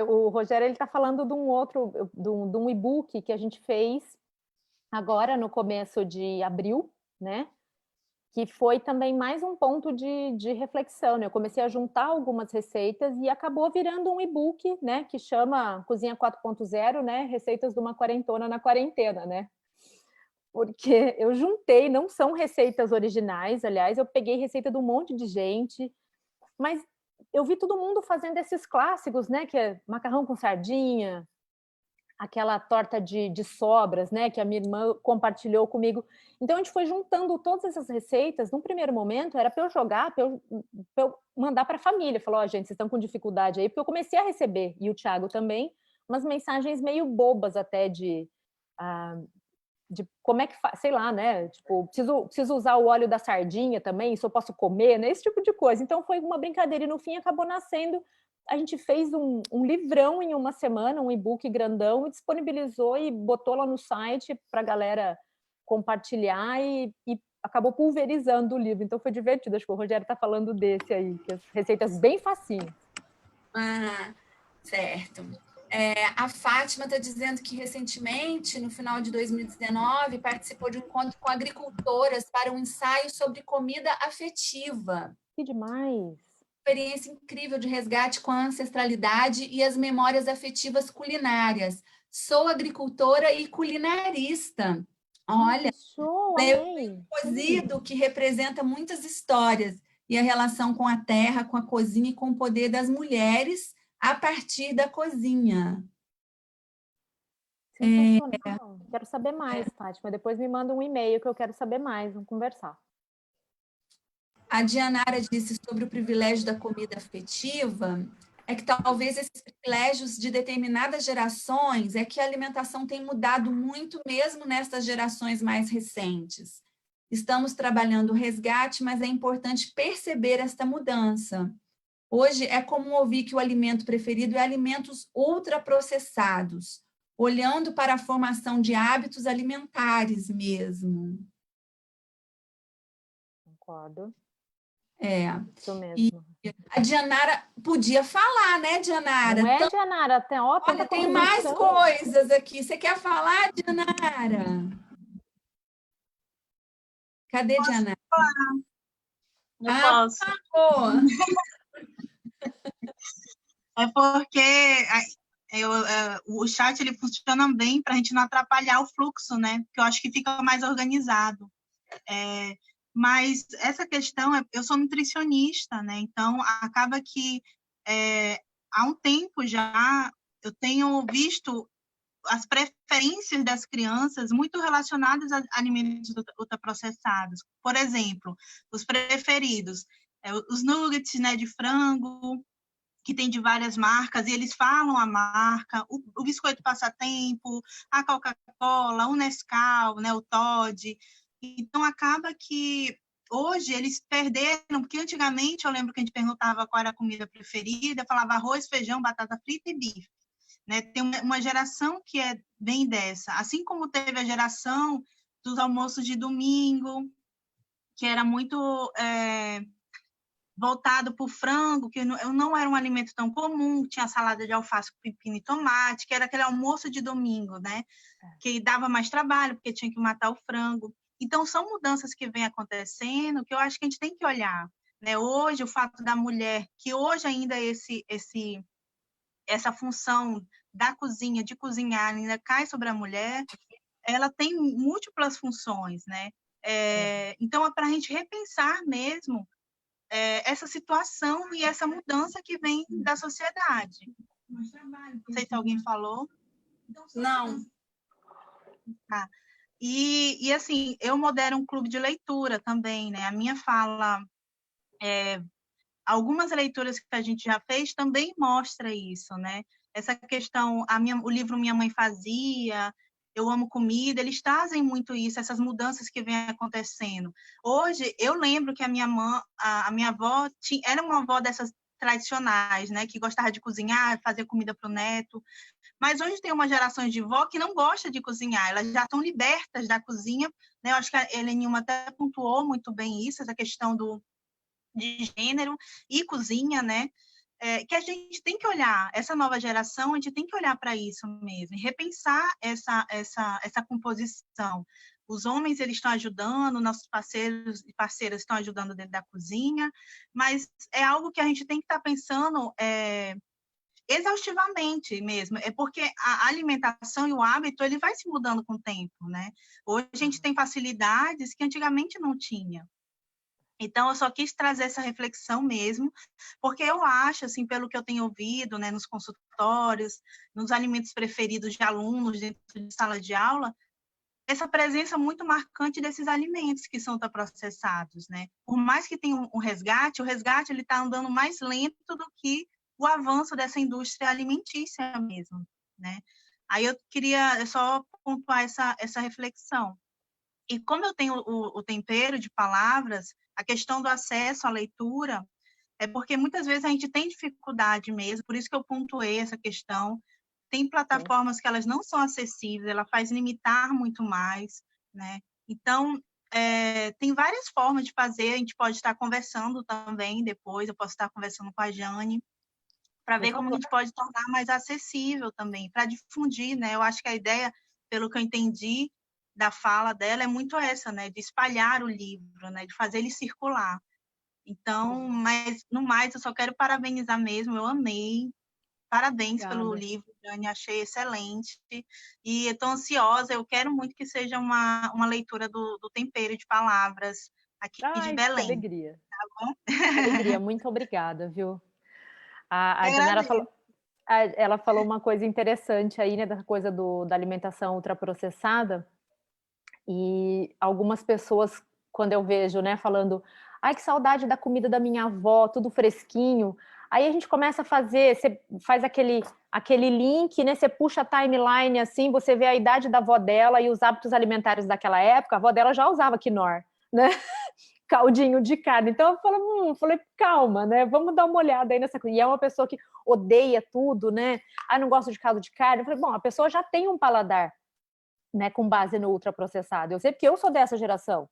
O Rogério, ele está falando de um e-book que a gente fez agora no começo de abril, né? Que foi também mais um ponto de reflexão, né? Eu comecei a juntar algumas receitas e acabou virando um e-book, né? Que chama Cozinha 4.0, né? Receitas de uma quarentona na quarentena, né? Porque eu juntei, não são receitas originais, aliás, eu peguei receita de um monte de gente, mas eu vi todo mundo fazendo esses clássicos, né? Que é macarrão com sardinha, aquela torta de sobras, né, que a minha irmã compartilhou comigo. Então, a gente foi juntando todas essas receitas. Num primeiro momento, era para eu jogar, para eu mandar para a família. Falou, gente, vocês estão com dificuldade aí, porque eu comecei a receber, e o Thiago também, umas mensagens meio bobas até de como é que faz, sei lá, né? Tipo, preciso usar o óleo da sardinha também, isso eu posso comer, né? Esse tipo de coisa. Então foi uma brincadeira e no fim acabou nascendo. A gente fez um livrão em uma semana, um e-book grandão, e disponibilizou e botou lá no site para a galera compartilhar e acabou pulverizando o livro. Então foi divertido. Acho que o Rogério está falando desse aí, que as receitas bem facinhas. Ah, certo. A Fátima está dizendo que recentemente, no final de 2019, participou de um encontro com agricultoras para um ensaio sobre comida afetiva. Que demais! Experiência incrível de resgate com a ancestralidade e as memórias afetivas culinárias. Sou agricultora e culinarista. Olha, show, um cozido que representa muitas histórias e a relação com a terra, com a cozinha e com o poder das mulheres a partir da cozinha. Sensacional. Quero saber mais, Fátima. Depois me manda um e-mail que eu quero saber mais, vamos conversar. A Dianara disse sobre o privilégio da comida afetiva, é que talvez esses privilégios de determinadas gerações é que a alimentação tem mudado muito mesmo nessas gerações mais recentes. Estamos trabalhando o resgate, mas é importante perceber esta mudança. Hoje é comum ouvir que o alimento preferido é alimentos ultraprocessados, olhando para a formação de hábitos alimentares mesmo. Concordo. Isso mesmo. E a Dianara podia falar, né, Dianara? Não é, Dianara? Olha, tem mais coisas aqui. Você quer falar, Dianara? Cadê Dianara? Eu posso. É porque o chat ele funciona bem para a gente não atrapalhar o fluxo, né? Porque eu acho que fica mais organizado. Mas essa questão, eu sou nutricionista, né? Então, acaba que há um tempo já eu tenho visto as preferências das crianças muito relacionadas a alimentos ultraprocessados. Por exemplo, os preferidos, os nuggets, né, de frango, que tem de várias marcas, e eles falam a marca, o biscoito passatempo, a Coca-Cola, o Nescau, né, o Toddy. Então, acaba que hoje eles perderam, porque antigamente eu lembro que a gente perguntava qual era a comida preferida, falava arroz, feijão, batata frita e bife. Né? Tem uma geração que bem dessa, assim como teve a geração dos almoços de domingo, que era muito voltado para o frango, que não era um alimento tão comum, tinha salada de alface, pepino e tomate, que era aquele almoço de domingo, né? Que dava mais trabalho, porque tinha que matar o frango. Então, são mudanças que vêm acontecendo, que eu acho que a gente tem que olhar. Né? Hoje, o fato da mulher, que hoje ainda essa função da cozinha, de cozinhar, ainda cai sobre a mulher, ela tem múltiplas funções, né? Então, é para a gente repensar mesmo essa situação e essa mudança que vem da sociedade. Não sei se alguém falou. Não. Tá. E assim, eu modero um clube de leitura também, né? A minha fala... algumas leituras que a gente já fez também mostra isso, né? Essa questão, o livro Minha Mãe Fazia, Eu Amo Comida, eles trazem muito isso, essas mudanças que vêm acontecendo. Hoje, eu lembro que a minha avó era uma avó dessas tradicionais, né? Que gostava de cozinhar, fazer comida para o neto. Mas hoje tem uma geração de vó que não gosta de cozinhar, elas já estão libertas da cozinha, né? Eu acho que a Helenilma até pontuou muito bem isso, essa questão de gênero e cozinha, né? Que a gente tem que olhar, essa nova geração, a gente tem que olhar para isso mesmo, e repensar essa composição. Os homens, eles estão ajudando, nossos parceiros e parceiras estão ajudando dentro da cozinha, mas é algo que a gente tem que estar pensando exaustivamente mesmo, porque a alimentação e o hábito, ele vai se mudando com o tempo, né? Hoje a gente tem facilidades que antigamente não tinha. Então, eu só quis trazer essa reflexão mesmo, porque eu acho, assim, pelo que eu tenho ouvido, né, nos consultórios, nos alimentos preferidos de alunos dentro de sala de aula, essa presença muito marcante desses alimentos que são ultraprocessados, né? Por mais que tenha um resgate, o resgate ele está andando mais lento do que o avanço dessa indústria alimentícia mesmo, né? Aí eu queria só pontuar essa reflexão. E como eu tenho o tempero de palavras, a questão do acesso à leitura, é porque muitas vezes a gente tem dificuldade mesmo, por isso que eu pontuei essa questão. Tem plataformas que elas não são acessíveis, ela faz limitar muito mais, né? Então, tem várias formas de fazer, a gente pode estar conversando também depois, eu posso estar conversando com a Jane, para ver como a gente pode tornar mais acessível também, para difundir, né? Eu acho que a ideia, pelo que eu entendi da fala dela, é muito essa, né? De espalhar o livro, né? De fazer ele circular. Então, mas no mais, eu só quero parabenizar mesmo, eu amei. Parabéns pelo livro, Jane, achei excelente. E estou ansiosa, eu quero muito que seja uma leitura do Tempero de Palavras aqui de Belém. Que alegria. Tá bom? Que alegria, muito obrigada, viu? A Janara ela falou uma coisa interessante aí, né, da coisa da alimentação ultraprocessada, e algumas pessoas, quando eu vejo, né, falando, ai, que saudade da comida da minha avó, tudo fresquinho, aí a gente começa a fazer, você faz aquele link, né, você puxa a timeline assim, você vê a idade da avó dela e os hábitos alimentares daquela época, a avó dela já usava quinor, né? Caldinho de carne. Então eu falei, calma, né? Vamos dar uma olhada aí nessa coisa. E é uma pessoa que odeia tudo, né? Ah, não gosto de caldo de carne. Eu falei, bom, a pessoa já tem um paladar, né, com base no ultraprocessado. Eu sei porque eu sou dessa geração,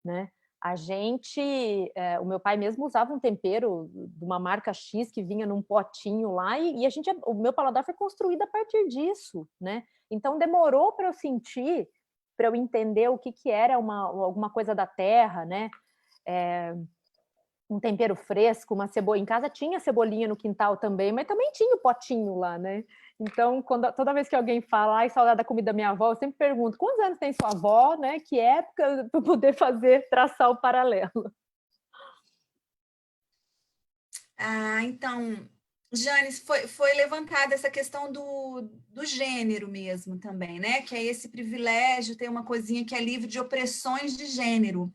né? A gente, o meu pai mesmo usava um tempero de uma marca X que vinha num potinho lá e o meu paladar foi construído a partir disso, né? Então demorou para eu sentir, para eu entender o que era alguma coisa da terra, né? Um tempero fresco, uma cebola. Em casa tinha cebolinha no quintal também, mas também tinha o potinho lá, né? Então, toda vez que alguém fala, ai, saudade da comida da minha avó, eu sempre pergunto, quantos anos tem sua avó, né? Que época, para poder traçar o paralelo. Então, Janes, foi levantada essa questão do gênero mesmo também, né? Que é esse privilégio, tem uma coisinha que é livre de opressões de gênero.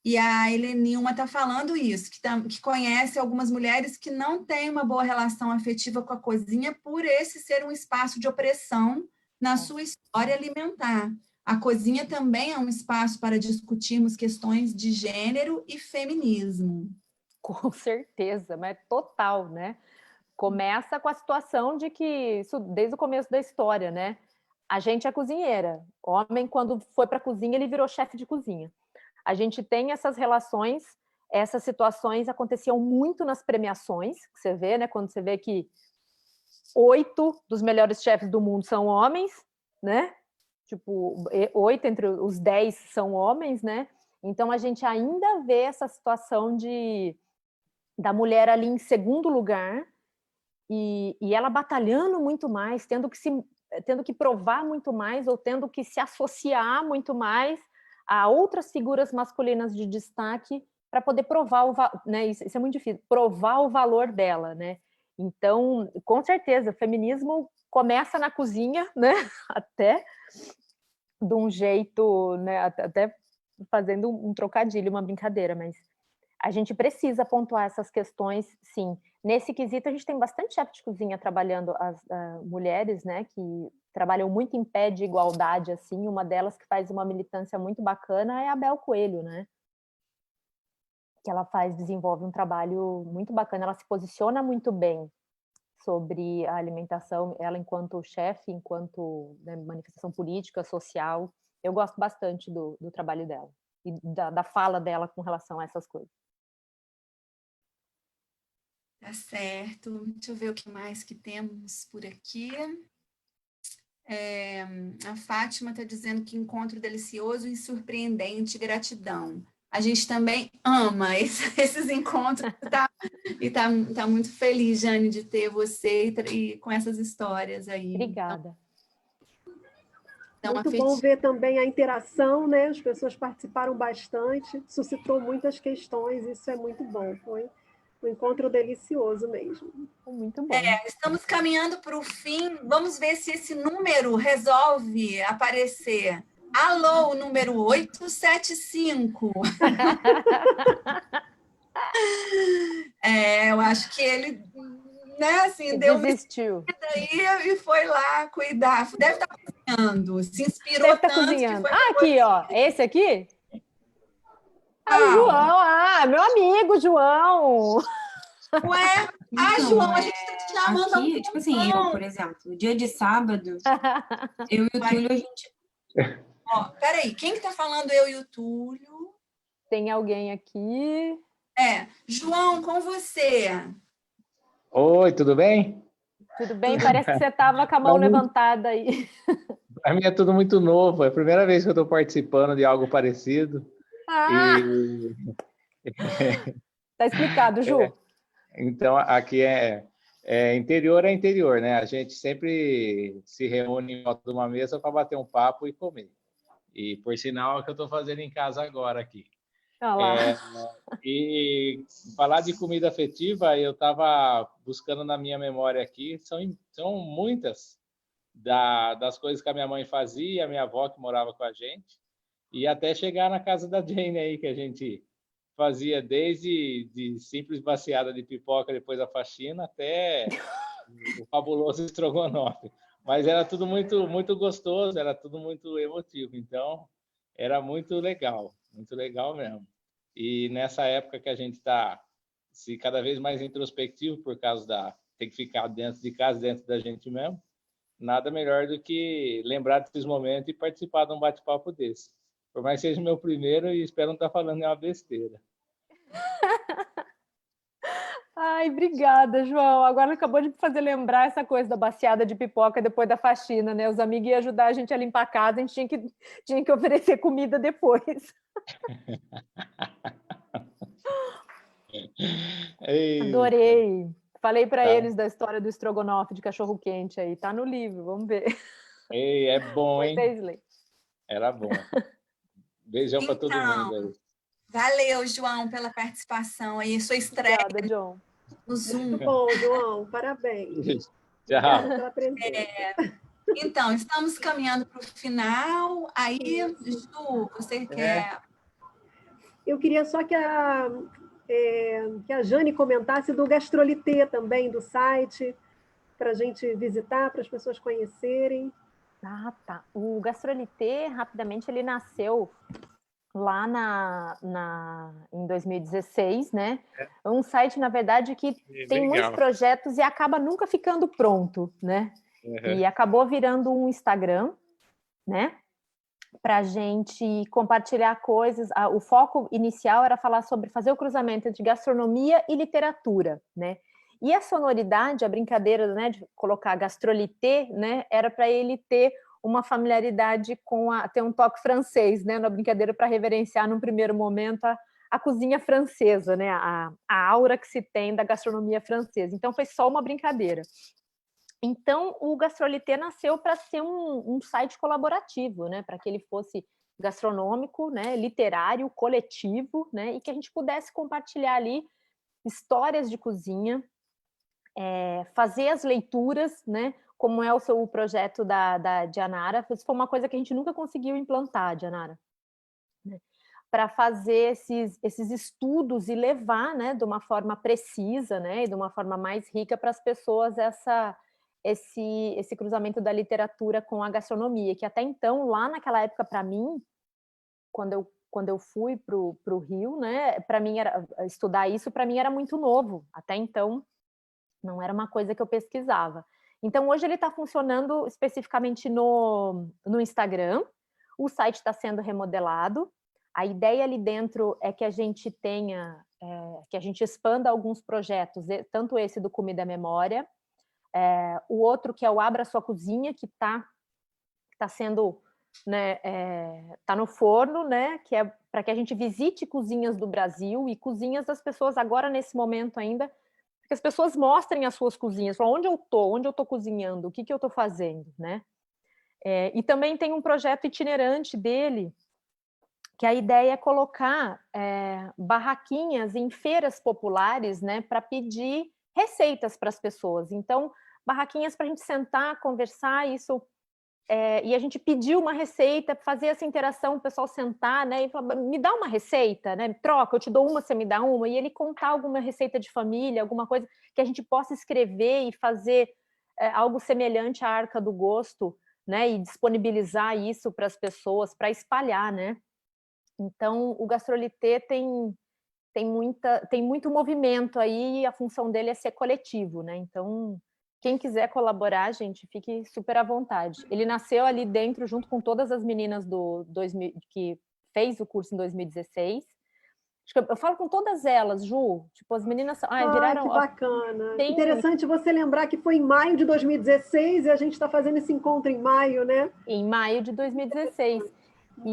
E a Helenilma está falando isso, que conhece algumas mulheres que não têm uma boa relação afetiva com a cozinha por esse ser um espaço de opressão na sua história alimentar. A cozinha também é um espaço para discutirmos questões de gênero e feminismo. Com certeza, mas total, né? Começa com a situação de que, isso desde o começo da história, né? A gente é cozinheira. O homem, quando foi para a cozinha, ele virou chefe de cozinha. A gente tem essas relações, essas situações aconteciam muito nas premiações, que você vê, né? Quando você vê que 8 dos melhores chefes do mundo são homens, né? Tipo, 8 entre os 10 são homens, né? Então a gente ainda vê essa situação da mulher ali em segundo lugar e ela batalhando muito mais, tendo que provar muito mais ou tendo que se associar muito mais a outras figuras masculinas de destaque para poder provar né? Isso é muito difícil, provar o valor dela, né? Então, com certeza, o feminismo começa na cozinha, né? Até de um jeito, né? Até fazendo um trocadilho, uma brincadeira, mas a gente precisa pontuar essas questões, sim. Nesse quesito, a gente tem bastante chefe de cozinha trabalhando, as mulheres, né, que trabalham muito em pé de igualdade, assim. Uma delas que faz uma militância muito bacana é a Bel Coelho, né? Que ela desenvolve um trabalho muito bacana, ela se posiciona muito bem sobre a alimentação, ela enquanto chefe, enquanto, né, manifestação política, social. Eu gosto bastante do trabalho dela e da fala dela com relação a essas coisas. Tá certo. Deixa eu ver o que mais que temos por aqui. A Fátima está dizendo que encontro delicioso e surpreendente, gratidão. A gente também ama esses encontros, e tá muito feliz, Jane, de ter você e com essas histórias aí. Obrigada. Muito afetiva. bom ver também a interação, né? As pessoas participaram bastante, suscitou muitas questões, isso é muito bom. Foi um encontro delicioso mesmo. Muito bom. Estamos caminhando para o fim. Vamos ver se esse número resolve aparecer. Alô, número 875. Eu acho que ele, né, assim, deu uma Desistiu. aí e foi lá cuidar. Deve estar cozinhando. Se inspirou Deve estar tanto cozinhando. que foi Aqui, ó. Esse aqui? O João. João. Meu amigo, João. Ué? Então, João, a gente está te chamando há um aqui, tipo assim, eu, por exemplo, dia de sábado, eu e o Túlio, a gente... Ó, peraí, quem que tá falando eu e o Túlio? Tem alguém aqui? João, com você. Oi, tudo bem? Tudo bem? Parece que você estava com a mão levantada aí. Para mim é tudo muito novo, é a primeira vez que eu estou participando de algo parecido. Tá explicado, Ju. Então, aqui interior, né? A gente sempre se reúne em volta de uma mesa para bater um papo e comer. E, por sinal, é o que eu estou fazendo em casa agora aqui. E falar de comida afetiva, eu estava buscando na minha memória aqui, são muitas das coisas que a minha mãe fazia, a minha avó que morava com a gente, e até chegar na casa da Jane aí, que a gente fazia desde de simples baciada de pipoca depois da faxina até o fabuloso estrogonofe. Mas era tudo muito, muito gostoso, era tudo muito emotivo, então era muito legal mesmo. E nessa época que a gente está cada vez mais introspectivo por causa ter que ficar dentro de casa, dentro da gente mesmo, nada melhor do que lembrar desses momentos e participar de um bate-papo desse. Por mais que seja o meu primeiro, e espero não estar falando nenhuma besteira. Ai, obrigada, João. Agora acabou de fazer lembrar essa coisa da baciada de pipoca depois da faxina, né? Os amigos iam ajudar a gente a limpar a casa, a gente tinha que oferecer comida depois. Adorei. Falei para eles da história do estrogonofe de cachorro-quente aí. Tá no livro, vamos ver. É bom, hein? Era bom. Beijão para todo mundo aí. Valeu, João, pela participação aí, sua estreia. Obrigada, João. No Zoom. Muito bom, João, parabéns. Tchau. Pela presença. Então, estamos caminhando para o final. Aí, Ju, você quer... Eu queria só que a Jane comentasse do Gastrolité também, do site, para a gente visitar, para as pessoas conhecerem. Tá. O Gastrolité, rapidamente, ele nasceu lá em 2016, né? É um site, na verdade, que tem muitos projetos e acaba nunca ficando pronto, né? E acabou virando um Instagram, né? Para a gente compartilhar coisas. O foco inicial era falar sobre fazer o cruzamento entre gastronomia e literatura, né? E a sonoridade, a brincadeira, né, de colocar Gastrolité, né, era para ele ter uma familiaridade ter um toque francês, né, na brincadeira, para reverenciar num primeiro momento a cozinha francesa, né, a aura que se tem da gastronomia francesa. Então foi só uma brincadeira. Então o Gastrolité nasceu para ser um site colaborativo, né, para que ele fosse gastronômico, né, literário, coletivo, né, e que a gente pudesse compartilhar ali histórias de cozinha, fazer as leituras, né, como é o projeto da Dianara. Isso foi uma coisa que a gente nunca conseguiu implantar, Dianara, né? Para fazer esses estudos e levar, né, de uma forma precisa, né, e de uma forma mais rica para as pessoas esse cruzamento da literatura com a gastronomia, que até então, lá naquela época, para mim, quando eu fui para o Rio, né, para mim estudar isso, para mim era muito novo. Até então, não era uma coisa que eu pesquisava. Então, hoje ele está funcionando especificamente no Instagram. O site está sendo remodelado. A ideia ali dentro é que a gente que a gente expanda alguns projetos, tanto esse do Comida Memória, o outro que é o Abra Sua Cozinha, que está sendo, né, tá no forno, né, que é para que a gente visite cozinhas do Brasil e cozinhas das pessoas agora nesse momento ainda, que as pessoas mostrem as suas cozinhas, onde eu tô cozinhando, o que eu tô fazendo, né? E também tem um projeto itinerante dele, que a ideia é colocar barraquinhas em feiras populares, né, para pedir receitas para as pessoas. Então, barraquinhas para a gente sentar, conversar, e a gente pedir uma receita, fazer essa interação, o pessoal sentar, né, e falar, me dá uma receita, né, troca, eu te dou uma, você me dá uma, e ele contar alguma receita de família, alguma coisa que a gente possa escrever e fazer algo semelhante à Arca do Gosto, né, e disponibilizar isso para as pessoas, para espalhar, né. Então, o Gastrolité tem muito movimento aí, e a função dele é ser coletivo, né, então, quem quiser colaborar, gente, fique super à vontade. Ele nasceu ali dentro, junto com todas as meninas que fez o curso em 2016. Acho que eu falo com todas elas, Ju, tipo, as meninas viraram... que bacana. Interessante você lembrar que foi em maio de 2016 e a gente está fazendo esse encontro em maio, né? Em maio de 2016.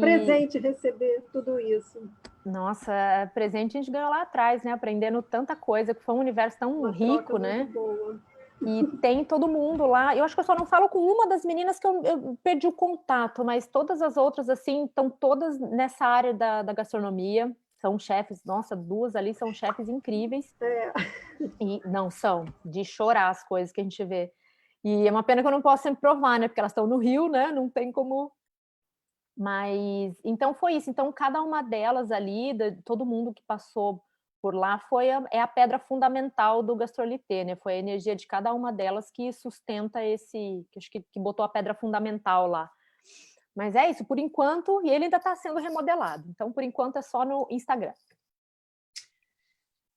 Presente receber tudo isso. Nossa, presente a gente ganhou lá atrás, né? Aprendendo tanta coisa, que foi um universo tão rico, né? Muito boa. E tem todo mundo lá. Eu acho que eu só não falo com uma das meninas que eu perdi o contato, mas todas as outras, assim, estão todas nessa área da gastronomia. São chefes, nossa, 2 ali são chefes incríveis. E não são, de chorar as coisas que a gente vê. E é uma pena que eu não posso sempre provar, né? Porque elas estão no Rio, né? Não tem como... Mas, então foi isso. Então, cada uma delas ali, todo mundo que passou por lá, é a pedra fundamental do Gastrolité, né? Foi a energia de cada uma delas que sustenta que botou a pedra fundamental lá. Mas é isso, por enquanto, e ele ainda está sendo remodelado. Então, por enquanto, é só no Instagram.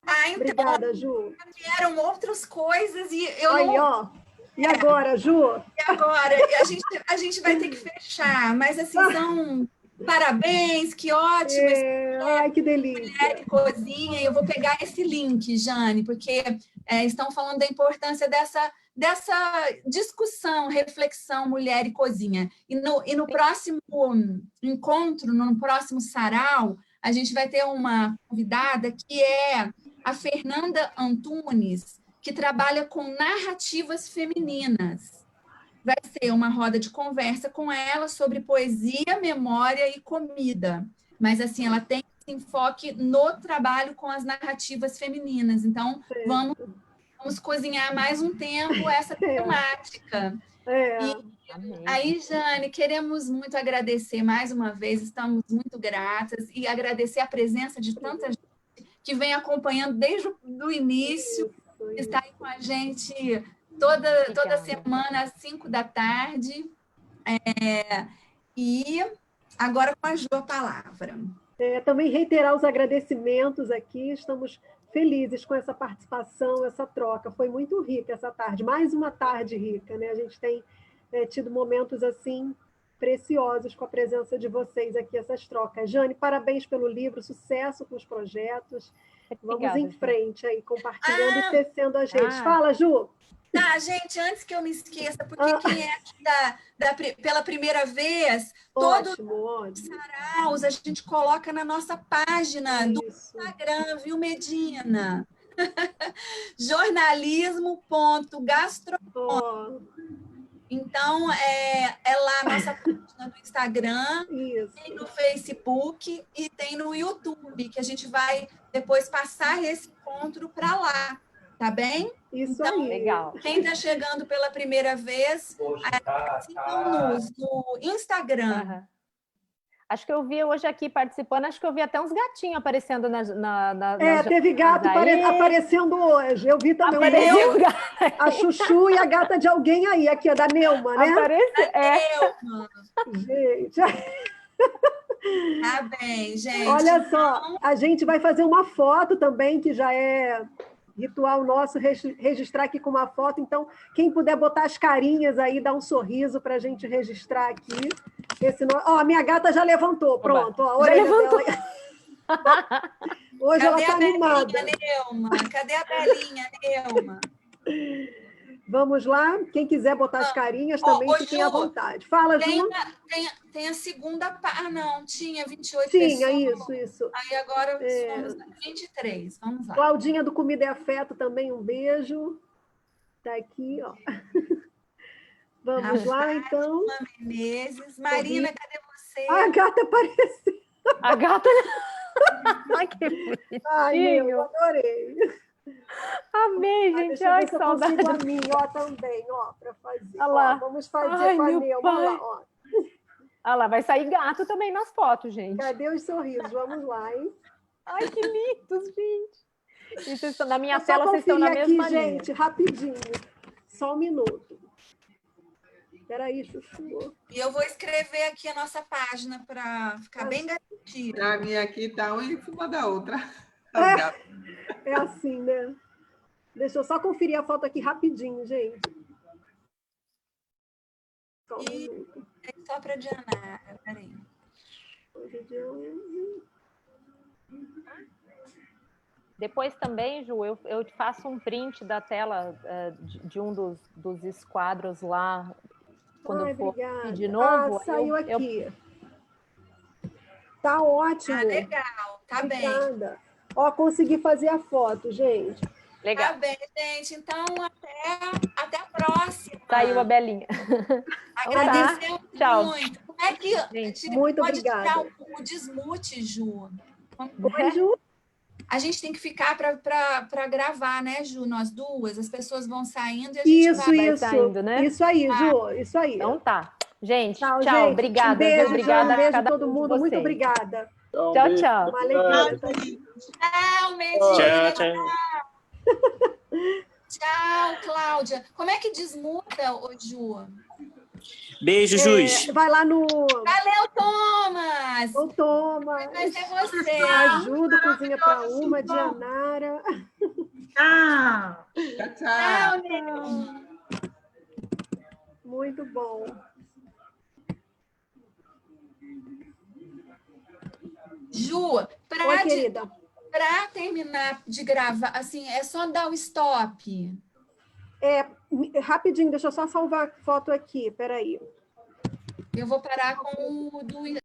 Então, obrigada, Ju. Vieram outras coisas e eu ó. E agora, Ju? E agora? A gente vai ter que fechar, mas assim, são parabéns, que ótimo. Ai, que delícia. Mulher que cozinha, e eu vou pegar esse link, Jane, porque estão falando da importância dessa discussão, reflexão, mulher e cozinha. E no próximo encontro, no próximo sarau, a gente vai ter uma convidada que é a Fernanda Antunes, que trabalha com narrativas femininas. Vai ser uma roda de conversa com ela sobre poesia, memória e comida. Mas, assim, ela tem esse enfoque no trabalho com as narrativas femininas. Então, vamos cozinhar mais um tempo essa temática. E aí, Jane, queremos muito agradecer mais uma vez, estamos muito gratas, e agradecer a presença de tanta gente que vem acompanhando desde o início, que está aí com a gente toda semana, às 5 da tarde. E agora com a Ju a palavra. Também reiterar os agradecimentos aqui, estamos felizes com essa participação, essa troca. Foi muito rica essa tarde, mais uma tarde rica, né? A gente tem tido momentos assim preciosos com a presença de vocês aqui, essas trocas. Jane, parabéns pelo livro, sucesso com os projetos. Vamos em frente aí, compartilhando e tecendo as redes. Fala, Ju! Tá, gente, antes que eu me esqueça, porque quem é pela primeira vez, todos os saraus a gente coloca na nossa página do Instagram, viu, Medina? jornalismo.gastronômico. Então, é lá a nossa página do Instagram, tem no Facebook e tem no YouTube, que a gente vai depois passar esse encontro para lá, tá bem? Isso então, aí. Legal. Quem está chegando pela primeira vez, sigam-nos no Instagram. Uhum. Acho que eu vi hoje aqui participando, acho que eu vi até uns gatinhos aparecendo teve gato aparecendo hoje. Eu vi também a Chuchu e a gata de alguém aí, aqui, da Neuma, né? Neuma. Gente. Tá bem, gente. Olha só, a gente vai fazer uma foto também, que já é ritual nosso, registrar aqui com uma foto. Então, quem puder botar as carinhas aí, dar um sorriso para a gente registrar aqui. A minha gata já levantou, pronto. Ó, já levantou. Hoje ela está animada. Neuma? Cadê a Belinha, Neuma? Vamos lá, quem quiser botar as carinhas também, fiquem à vontade. Fala, Ju. Tem a segunda... não, tinha 28 Tinha, pessoas. Isso. Aí agora somos 23, vamos lá. Claudinha do Comida e Afeto também, um beijo. Está aqui, ó. Vamos lá, então. Menezes. Marina, cadê você? A gata apareceu. A gata... Ai, que Ai, meu, bonitinho. adorei. Amei, gente. Deixa eu Ai, ver que se eu saudade. consigo a minha, ó, também, ó, para fazer. Olha lá. Ó, vamos fazer Ai, com a meu Neuma, olha lá, pai. ó. Ah lá, vai sair gato também nas fotos, gente. Cadê os sorrisos? Vamos lá, hein? Ai, que lindos, gente. E vocês estão, na minha É só tela, vocês estão na conferir aqui, mesma linha. gente, rapidinho. Só um minuto. Espera aí, Chuchu. E eu vou escrever aqui a nossa página para ficar bem garantido. A minha aqui tá uma em cima da outra. É assim, né? Deixa eu só conferir a foto aqui rapidinho, gente. Só um minuto. Só para Dianara, peraí. Hoje é dia 11. Depois também, Ju, eu te faço um print da tela de um dos esquadros lá, quando eu for obrigada. de novo. Saiu aqui. Tá ótimo. Legal, tá obrigada. bem. Ó, consegui fazer a foto, gente. Legal. Tá bem, gente. Então, até a próxima. Saiu a Belinha. Agradecemos Tchau. muito. Como é que a gente muito pode obrigada. tirar o desmute, Ju? Oi, Ju? A gente tem que ficar para gravar, né, Ju? Nós duas, as pessoas vão saindo e a gente vai saindo, né? Isso aí, Ju, isso aí. Então tá. Gente, tchau, gente. obrigada. Um beijo, obrigada um beijo a cada todo um de mundo. Muito vocês. obrigada. Tchau, tchau. Uma alegria. Tchau, Medina. Tchau. Tchau, Cláudia. Como é que desmuta, ô, Ju? Beijo, Jus. Vai lá no... Valeu, Thomas. Ô, Thomas. Vai ser você. Ajuda, cozinha para uma, Dianara. Tchau. Tchau, Ney. Muito bom. Ju, Oi, querida. para terminar de gravar, assim, é só dar o stop. Rapidinho, deixa eu só salvar a foto aqui, peraí. Eu vou parar com o do